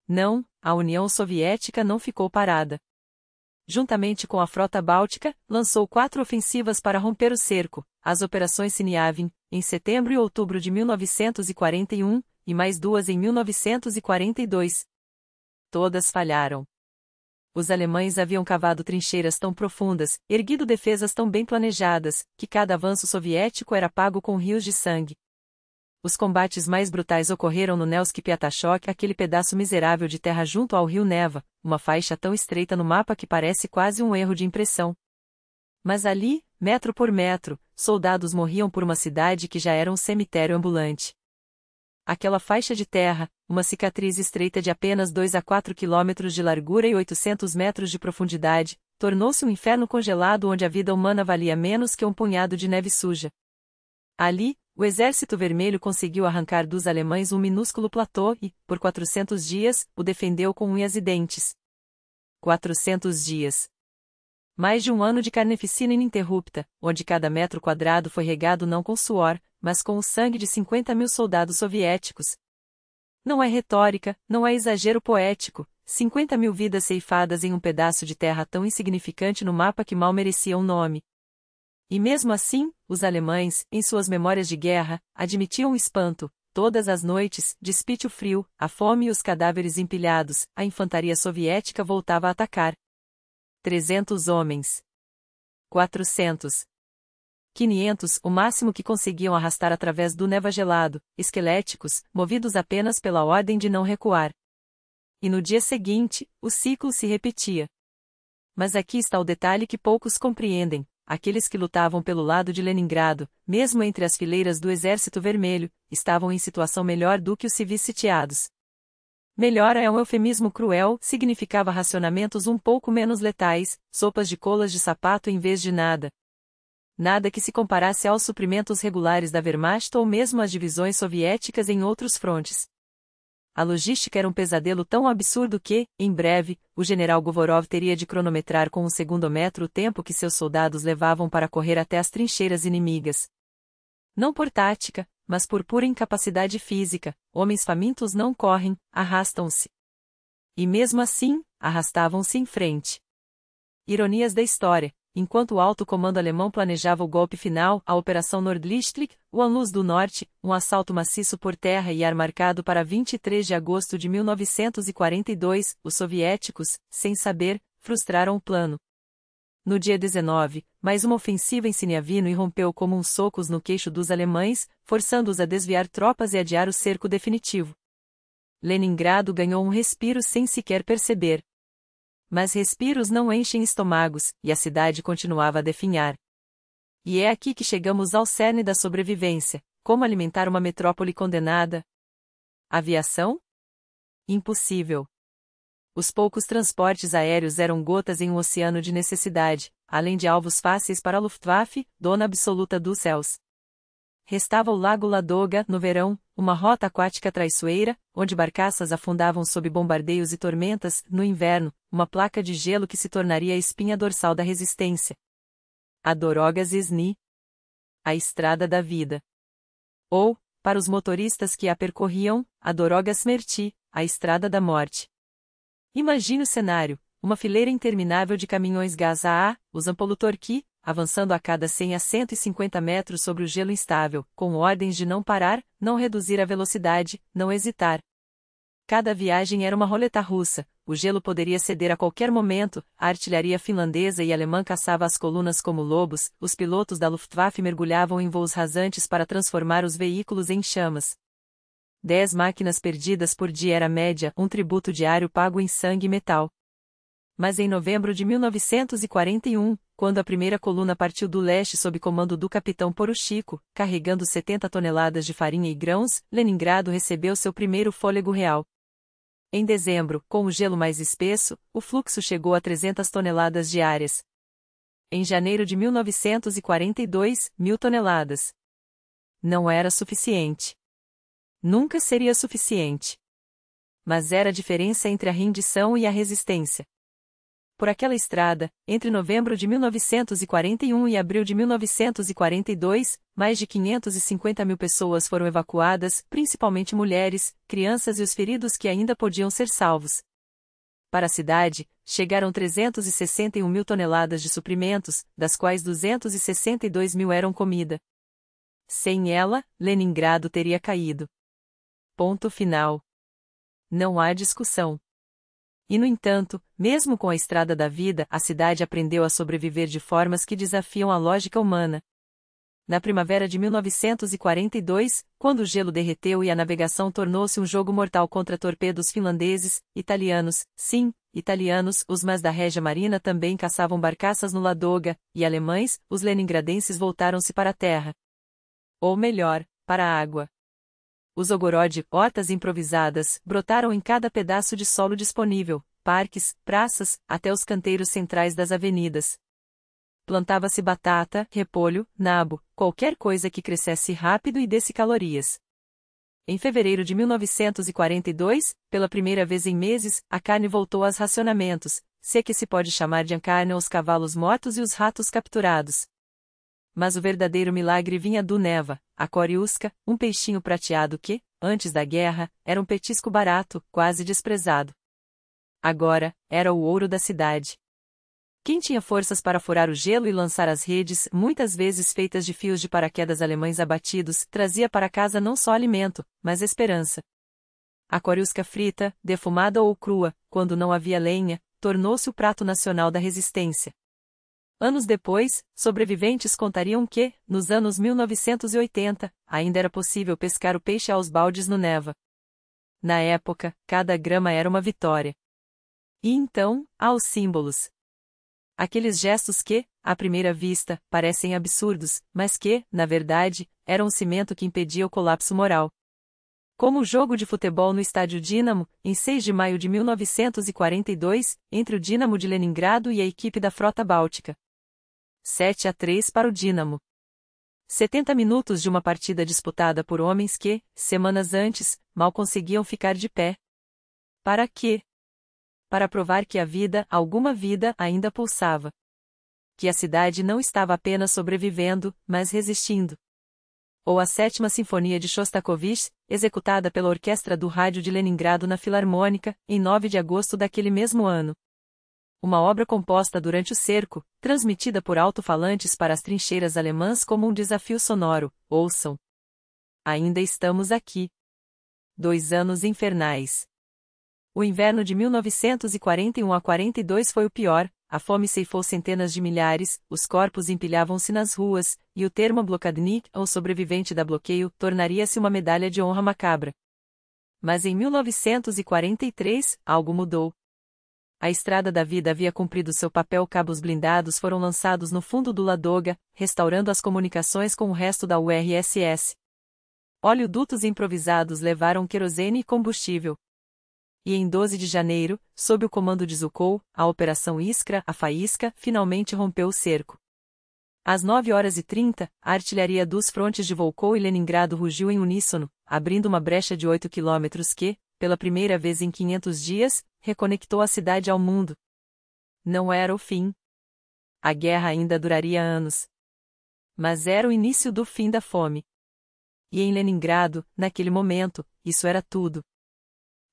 Não, a União Soviética não ficou parada. Juntamente com a Frota Báltica, lançou 4 ofensivas para romper o cerco, as Operações Sinyavin, em setembro e outubro de 1941, e mais 2 em 1942. Todas falharam. Os alemães haviam cavado trincheiras tão profundas, erguido defesas tão bem planejadas, que cada avanço soviético era pago com rios de sangue. Os combates mais brutais ocorreram no Nevsky Piatachok, aquele pedaço miserável de terra junto ao rio Neva, uma faixa tão estreita no mapa que parece quase um erro de impressão. Mas ali, metro por metro, soldados morriam por uma cidade que já era um cemitério ambulante. Aquela faixa de terra, uma cicatriz estreita de apenas 2 a 4 quilômetros de largura e 800 metros de profundidade, tornou-se um inferno congelado onde a vida humana valia menos que um punhado de neve suja. Ali, o Exército Vermelho conseguiu arrancar dos alemães um minúsculo platô e, por 400 dias, o defendeu com unhas e dentes. 400 dias. Mais de um ano de carneficina ininterrupta, onde cada metro quadrado foi regado não com suor, mas com o sangue de 50 mil soldados soviéticos. Não é retórica, não é exagero poético, 50 mil vidas ceifadas em um pedaço de terra tão insignificante no mapa que mal merecia um nome. E mesmo assim, os alemães, em suas memórias de guerra, admitiam o espanto. Todas as noites, despite o frio, a fome e os cadáveres empilhados, a infantaria soviética voltava a atacar. 300 homens. 400. 500, o máximo que conseguiam arrastar através do neva gelado, esqueléticos, movidos apenas pela ordem de não recuar. E no dia seguinte, o ciclo se repetia. Mas aqui está o detalhe que poucos compreendem. aqueles que lutavam pelo lado de Leningrado, mesmo entre as fileiras do Exército Vermelho, estavam em situação melhor do que os civis sitiados. Melhor é um eufemismo cruel, significava racionamentos um pouco menos letais, sopas de colas de sapato em vez de nada. Nada que se comparasse aos suprimentos regulares da Wehrmacht ou mesmo às divisões soviéticas em outros frontes. A logística era um pesadelo tão absurdo que, em breve, o general Govorov teria de cronometrar com um segundômetro o tempo que seus soldados levavam para correr até as trincheiras inimigas. Não por tática, mas por pura incapacidade física, homens famintos não correm, arrastam-se. E mesmo assim, arrastavam-se em frente. Ironias da história. Enquanto o alto comando alemão planejava o golpe final, a Operação Nordlichtlich, o Anlus do Norte, um assalto maciço por terra e ar marcado para 23 de agosto de 1942, os soviéticos, sem saber, frustraram o plano. No dia 19, mais uma ofensiva em Siniavino irrompeu como uns socos no queixo dos alemães, forçando-os a desviar tropas e adiar o cerco definitivo. Leningrado ganhou um respiro sem sequer perceber. Mas respiros não enchem estômagos, e a cidade continuava a definhar. E é aqui que chegamos ao cerne da sobrevivência: como alimentar uma metrópole condenada? Aviação? Impossível. Os poucos transportes aéreos eram gotas em um oceano de necessidade, além de alvos fáceis para a Luftwaffe, dona absoluta dos céus. Restava o Lago Ladoga, no verão, uma rota aquática traiçoeira, onde barcaças afundavam sob bombardeios e tormentas, no inverno, uma placa de gelo que se tornaria a espinha dorsal da resistência. A Doroga Zvezny. A estrada da vida. Ou, para os motoristas que a percorriam, a Doroga Smrti, a estrada da morte. Imagine o cenário: uma fileira interminável de caminhões gás AA, os Ampolutorki, avançando a cada 100 a 150 metros sobre o gelo instável, com ordens de não parar, não reduzir a velocidade, não hesitar. Cada viagem era uma roleta russa, o gelo poderia ceder a qualquer momento, a artilharia finlandesa e alemã caçava as colunas como lobos, os pilotos da Luftwaffe mergulhavam em voos rasantes para transformar os veículos em chamas. 10 máquinas perdidas por dia era a média, um tributo diário pago em sangue e metal. Mas em novembro de 1941, quando a primeira coluna partiu do leste sob comando do capitão Porushiko, carregando 70 toneladas de farinha e grãos, Leningrado recebeu seu primeiro fôlego real. Em dezembro, com o gelo mais espesso, o fluxo chegou a 300 toneladas diárias. Em janeiro de 1942, 1.000 toneladas. Não era suficiente. Nunca seria suficiente. Mas era a diferença entre a rendição e a resistência. Por aquela estrada, entre novembro de 1941 e abril de 1942, mais de 550 mil pessoas foram evacuadas, principalmente mulheres, crianças e os feridos que ainda podiam ser salvos. Para a cidade, chegaram 361 mil toneladas de suprimentos, das quais 262 mil eram comida. Sem ela, Leningrado teria caído. Ponto final. Não há discussão. E no entanto, mesmo com a estrada da vida, a cidade aprendeu a sobreviver de formas que desafiam a lógica humana. Na primavera de 1942, quando o gelo derreteu e a navegação tornou-se um jogo mortal contra torpedos finlandeses, italianos, sim, italianos, os mas da Regia Marina também caçavam barcaças no Ladoga, e alemães, os leningradenses voltaram-se para a terra. Ou melhor, para a água. Os ogorod, hortas improvisadas, brotaram em cada pedaço de solo disponível, parques, praças, até os canteiros centrais das avenidas. Plantava-se batata, repolho, nabo, qualquer coisa que crescesse rápido e desse calorias. Em fevereiro de 1942, pela primeira vez em meses, a carne voltou aos racionamentos, se é que se pode chamar de carne os cavalos mortos e os ratos capturados. Mas o verdadeiro milagre vinha do Neva, a coriusca, um peixinho prateado que, antes da guerra, era um petisco barato, quase desprezado. Agora, era o ouro da cidade. Quem tinha forças para furar o gelo e lançar as redes, muitas vezes feitas de fios de paraquedas alemães abatidos, trazia para casa não só alimento, mas esperança. A coriusca frita, defumada ou crua, quando não havia lenha, tornou-se o prato nacional da resistência. Anos depois, sobreviventes contariam que, nos anos 1980, ainda era possível pescar o peixe aos baldes no Neva. Na época, cada grama era uma vitória. E então, há os símbolos. Aqueles gestos que, à primeira vista, parecem absurdos, mas que, na verdade, eram o cimento que impedia o colapso moral. Como o jogo de futebol no estádio Dínamo, em 6 de maio de 1942, entre o Dínamo de Leningrado e a equipe da Frota Báltica. 7-3 para o Dínamo. 70 minutos de uma partida disputada por homens que, semanas antes, mal conseguiam ficar de pé. Para quê? Para provar que a vida, alguma vida, ainda pulsava. Que a cidade não estava apenas sobrevivendo, mas resistindo. Ou a Sétima Sinfonia de Shostakovich, executada pela Orquestra do Rádio de Leningrado na Filarmônica, em 9 de agosto daquele mesmo ano. Uma obra composta durante o cerco, transmitida por alto-falantes para as trincheiras alemãs como um desafio sonoro. Ouçam. Ainda estamos aqui. 2 anos infernais. O inverno de 1941 a 42 foi o pior, a fome ceifou centenas de milhares, os corpos empilhavam-se nas ruas, e o termo blokadnik, ou sobrevivente da bloqueio, tornaria-se uma medalha de honra macabra. Mas em 1943, algo mudou. A Estrada da Vida havia cumprido seu papel. Cabos blindados foram lançados no fundo do Ladoga, restaurando as comunicações com o resto da URSS. Oleodutos improvisados levaram querosene e combustível. E em 12 de janeiro, sob o comando de Zhukov, a Operação Iskra, a faísca, finalmente rompeu o cerco. Às 9h30, a artilharia dos frontes de Volkhov e Leningrado rugiu em uníssono, abrindo uma brecha de 8 quilômetros que, pela primeira vez em 500 dias, reconectou a cidade ao mundo. Não era o fim. A guerra ainda duraria anos. Mas era o início do fim da fome. E em Leningrado, naquele momento, isso era tudo.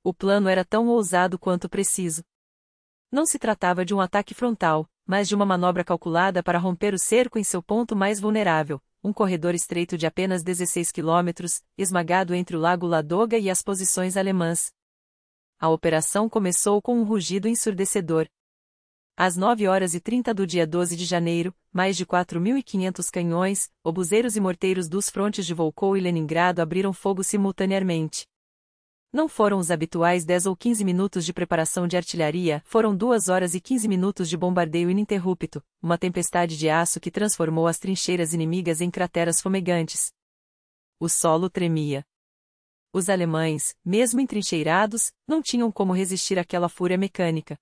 O plano era tão ousado quanto preciso. Não se tratava de um ataque frontal, mas de uma manobra calculada para romper o cerco em seu ponto mais vulnerável, um corredor estreito de apenas 16 quilômetros, esmagado entre o lago Ladoga e as posições alemãs. A operação começou com um rugido ensurdecedor. Às 9h30 do dia 12 de janeiro, mais de 4.500 canhões, obuseiros e morteiros dos frontes de Volkhov e Leningrado abriram fogo simultaneamente. Não foram os habituais 10 ou 15 minutos de preparação de artilharia, foram 2 horas e 15 minutos de bombardeio ininterrupto, uma tempestade de aço que transformou as trincheiras inimigas em crateras fumegantes. O solo tremia. Os alemães, mesmo entrincheirados, não tinham como resistir àquela fúria mecânica.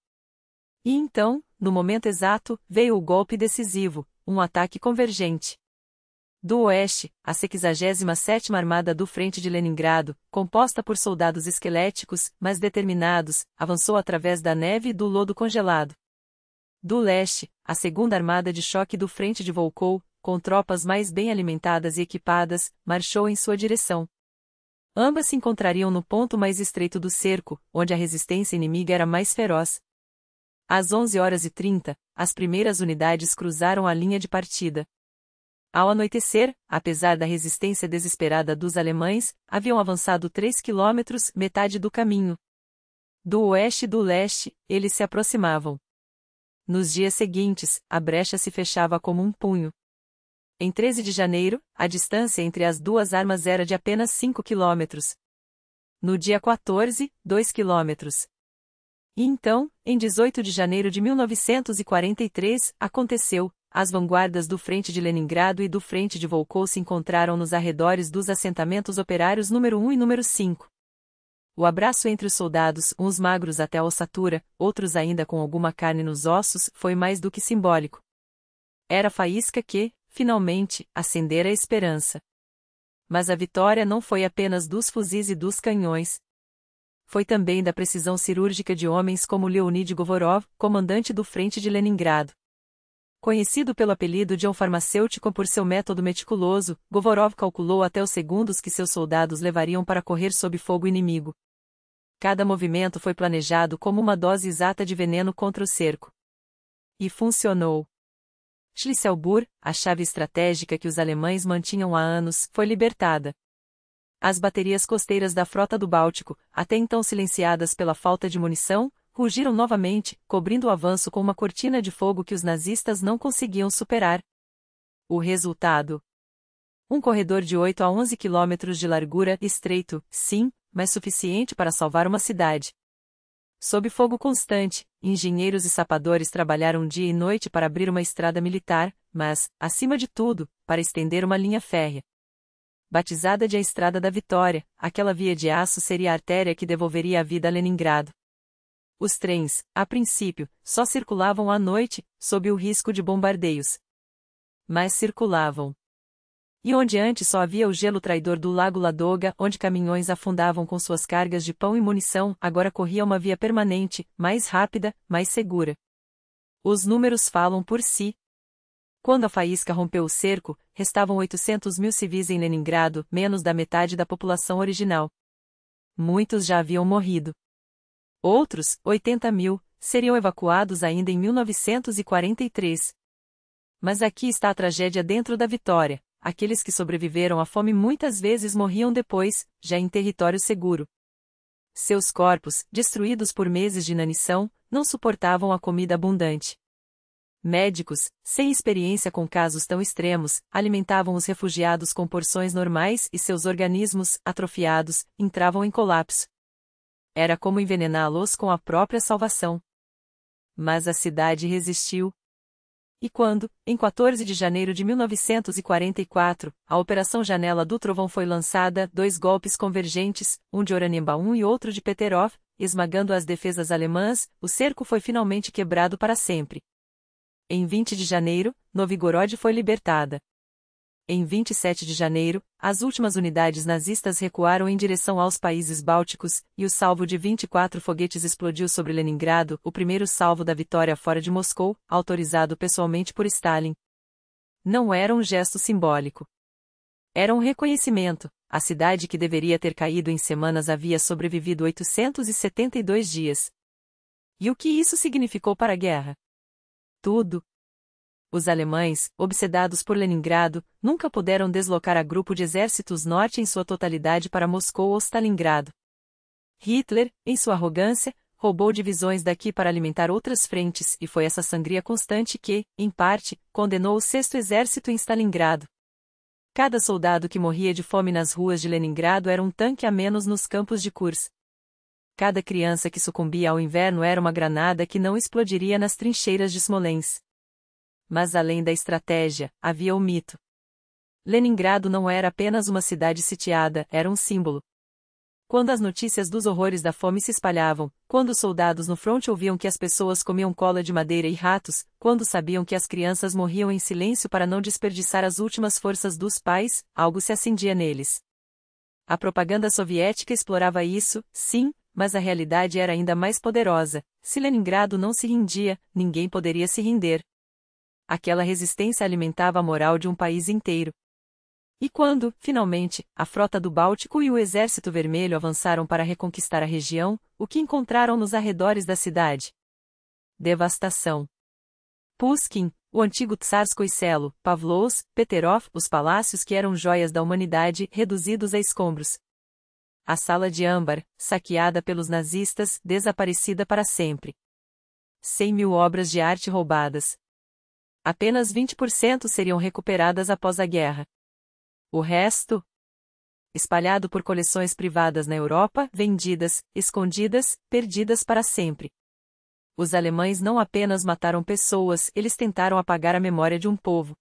E então, no momento exato, veio o golpe decisivo, um ataque convergente. Do oeste, a 67ª Armada do Frente de Leningrado, composta por soldados esqueléticos, mas determinados, avançou através da neve e do lodo congelado. Do leste, a 2ª Armada de Choque do Frente de Volkhov, com tropas mais bem alimentadas e equipadas, marchou em sua direção. Ambas se encontrariam no ponto mais estreito do cerco, onde a resistência inimiga era mais feroz. Às 11h30, as primeiras unidades cruzaram a linha de partida. Ao anoitecer, apesar da resistência desesperada dos alemães, haviam avançado 3 quilômetros, metade do caminho. Do oeste e do leste, eles se aproximavam. Nos dias seguintes, a brecha se fechava como um punho. Em 13 de janeiro, a distância entre as duas armas era de apenas 5 quilômetros. No dia 14, 2 quilômetros. E então, em 18 de janeiro de 1943, aconteceu. As vanguardas do Frente de Leningrado e do Frente de Volkhov se encontraram nos arredores dos assentamentos operários número 1 e número 5. O abraço entre os soldados, uns magros até a ossatura, outros ainda com alguma carne nos ossos, foi mais do que simbólico. Era a faísca que, finalmente, acendera a esperança. Mas a vitória não foi apenas dos fuzis e dos canhões. Foi também da precisão cirúrgica de homens como Leonid Govorov, comandante do Frente de Leningrado. Conhecido pelo apelido de um farmacêutico por seu método meticuloso, Govorov calculou até os segundos que seus soldados levariam para correr sob fogo inimigo. Cada movimento foi planejado como uma dose exata de veneno contra o cerco. E funcionou. Schlisselburg, a chave estratégica que os alemães mantinham há anos, foi libertada. As baterias costeiras da frota do Báltico, até então silenciadas pela falta de munição, rugiram novamente, cobrindo o avanço com uma cortina de fogo que os nazistas não conseguiam superar. O resultado? Um corredor de 8 a 11 quilômetros de largura, estreito, sim, mas suficiente para salvar uma cidade. Sob fogo constante, engenheiros e sapadores trabalharam dia e noite para abrir uma estrada militar, mas, acima de tudo, para estender uma linha férrea. Batizada de a Estrada da Vitória, aquela via de aço seria a artéria que devolveria a vida a Leningrado. Os trens, a princípio, só circulavam à noite, sob o risco de bombardeios. Mas circulavam. E onde antes só havia o gelo traidor do Lago Ladoga, onde caminhões afundavam com suas cargas de pão e munição, agora corria uma via permanente, mais rápida, mais segura. Os números falam por si. Quando a faísca rompeu o cerco, restavam 800 mil civis em Leningrado, menos da metade da população original. Muitos já haviam morrido. Outros, 80 mil, seriam evacuados ainda em 1943. Mas aqui está a tragédia dentro da vitória. Aqueles que sobreviveram à fome muitas vezes morriam depois, já em território seguro. Seus corpos, destruídos por meses de inanição, não suportavam a comida abundante. Médicos, sem experiência com casos tão extremos, alimentavam os refugiados com porções normais e seus organismos, atrofiados, entravam em colapso. Era como envenená-los com a própria salvação. Mas a cidade resistiu. E quando, em 14 de janeiro de 1944, a Operação Janela do Trovão foi lançada, 2 golpes convergentes, um de Oranienbaum e outro de Peterhof, esmagando as defesas alemãs, o cerco foi finalmente quebrado para sempre. Em 20 de janeiro, Novgorod foi libertada. Em 27 de janeiro, as últimas unidades nazistas recuaram em direção aos países bálticos, e o salvo de 24 foguetes explodiu sobre Leningrado, o primeiro salvo da vitória fora de Moscou, autorizado pessoalmente por Stalin. Não era um gesto simbólico. Era um reconhecimento. A cidade que deveria ter caído em semanas havia sobrevivido 872 dias. E o que isso significou para a guerra? Tudo. Os alemães, obsedados por Leningrado, nunca puderam deslocar a grupo de exércitos norte em sua totalidade para Moscou ou Stalingrado. Hitler, em sua arrogância, roubou divisões daqui para alimentar outras frentes e foi essa sangria constante que, em parte, condenou o 6º Exército em Stalingrado. Cada soldado que morria de fome nas ruas de Leningrado era um tanque a menos nos campos de Kursk. Cada criança que sucumbia ao inverno era uma granada que não explodiria nas trincheiras de Smolensk. Mas além da estratégia, havia o mito. Leningrado não era apenas uma cidade sitiada, era um símbolo. Quando as notícias dos horrores da fome se espalhavam, quando os soldados no fronte ouviam que as pessoas comiam cola de madeira e ratos, quando sabiam que as crianças morriam em silêncio para não desperdiçar as últimas forças dos pais, algo se acendia neles. A propaganda soviética explorava isso, sim, mas a realidade era ainda mais poderosa. Se Leningrado não se rendia, ninguém poderia se render. Aquela resistência alimentava a moral de um país inteiro. E quando, finalmente, a frota do Báltico e o Exército Vermelho avançaram para reconquistar a região, o que encontraram nos arredores da cidade? Devastação. Pushkin, o antigo Tsarskoye Selo, Pavlovsk, Peterhof, os palácios que eram joias da humanidade, reduzidos a escombros. A sala de âmbar, saqueada pelos nazistas, desaparecida para sempre. 100 mil obras de arte roubadas. Apenas 20% seriam recuperadas após a guerra. O resto? Espalhado por coleções privadas na Europa, vendidas, escondidas, perdidas para sempre. Os alemães não apenas mataram pessoas, eles tentaram apagar a memória de um povo.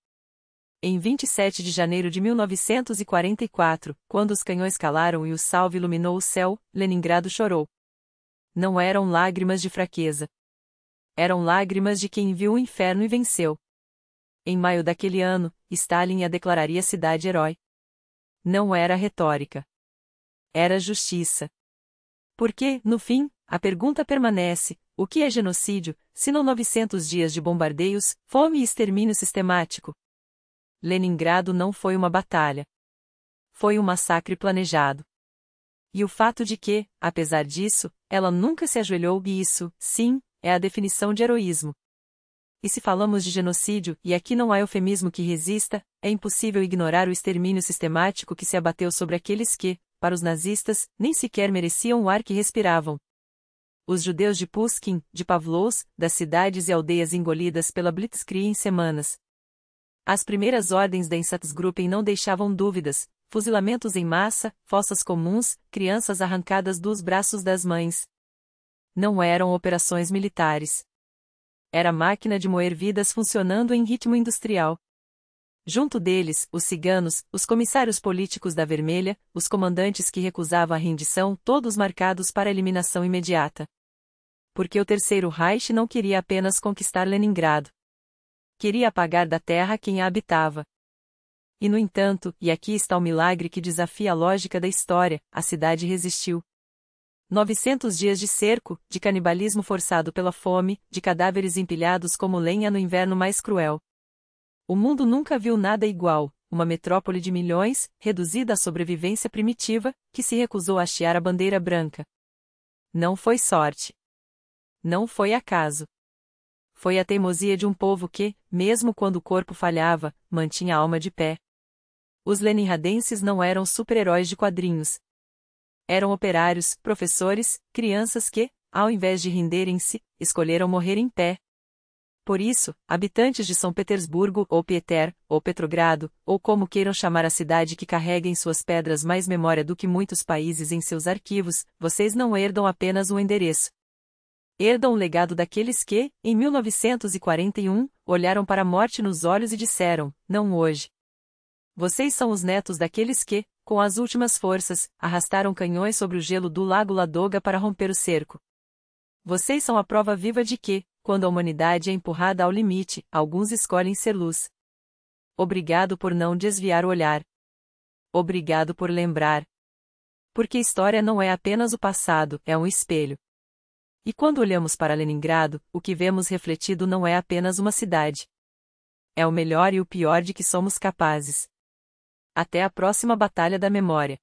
Em 27 de janeiro de 1944, quando os canhões calaram e o salve iluminou o céu, Leningrado chorou. Não eram lágrimas de fraqueza. Eram lágrimas de quem viu o inferno e venceu. Em maio daquele ano, Stalin a declararia cidade herói. Não era retórica. Era justiça. Porque, no fim, a pergunta permanece: o que é genocídio, se não 900 dias de bombardeios, fome e extermínio sistemático? Leningrado não foi uma batalha. Foi um massacre planejado. E o fato de que, apesar disso, ela nunca se ajoelhou e isso, sim, é a definição de heroísmo. E se falamos de genocídio, e aqui não há eufemismo que resista, é impossível ignorar o extermínio sistemático que se abateu sobre aqueles que, para os nazistas, nem sequer mereciam o ar que respiravam. Os judeus de Pushkin, de Pavlovsk, das cidades e aldeias engolidas pela Blitzkrieg em semanas. As primeiras ordens da Einsatzgruppen não deixavam dúvidas: fuzilamentos em massa, fossas comuns, crianças arrancadas dos braços das mães. Não eram operações militares. Era máquina de moer vidas funcionando em ritmo industrial. Junto deles, os ciganos, os comissários políticos da Vermelha, os comandantes que recusavam a rendição, todos marcados para eliminação imediata. Porque o Terceiro Reich não queria apenas conquistar Leningrado. Queria apagar da terra quem a habitava. E no entanto, e aqui está o milagre que desafia a lógica da história, a cidade resistiu. 900 dias de cerco, de canibalismo forçado pela fome, de cadáveres empilhados como lenha no inverno mais cruel. O mundo nunca viu nada igual, uma metrópole de milhões, reduzida à sobrevivência primitiva, que se recusou a hastear a bandeira branca. Não foi sorte. Não foi acaso. Foi a teimosia de um povo que, mesmo quando o corpo falhava, mantinha a alma de pé. Os leningradenses não eram super-heróis de quadrinhos. Eram operários, professores, crianças que, ao invés de renderem-se, escolheram morrer em pé. Por isso, habitantes de São Petersburgo, ou Pieter, ou Petrogrado, ou como queiram chamar a cidade que carrega em suas pedras mais memória do que muitos países em seus arquivos, vocês não herdam apenas um endereço. Herdam o legado daqueles que, em 1941, olharam para a morte nos olhos e disseram, não hoje. Vocês são os netos daqueles que, com as últimas forças, arrastaram canhões sobre o gelo do Lago Ladoga para romper o cerco. Vocês são a prova viva de que, quando a humanidade é empurrada ao limite, alguns escolhem ser luz. Obrigado por não desviar o olhar. Obrigado por lembrar. Porque história não é apenas o passado, é um espelho. E quando olhamos para Leningrado, o que vemos refletido não é apenas uma cidade. É o melhor e o pior de que somos capazes. Até a próxima Batalha da Memória.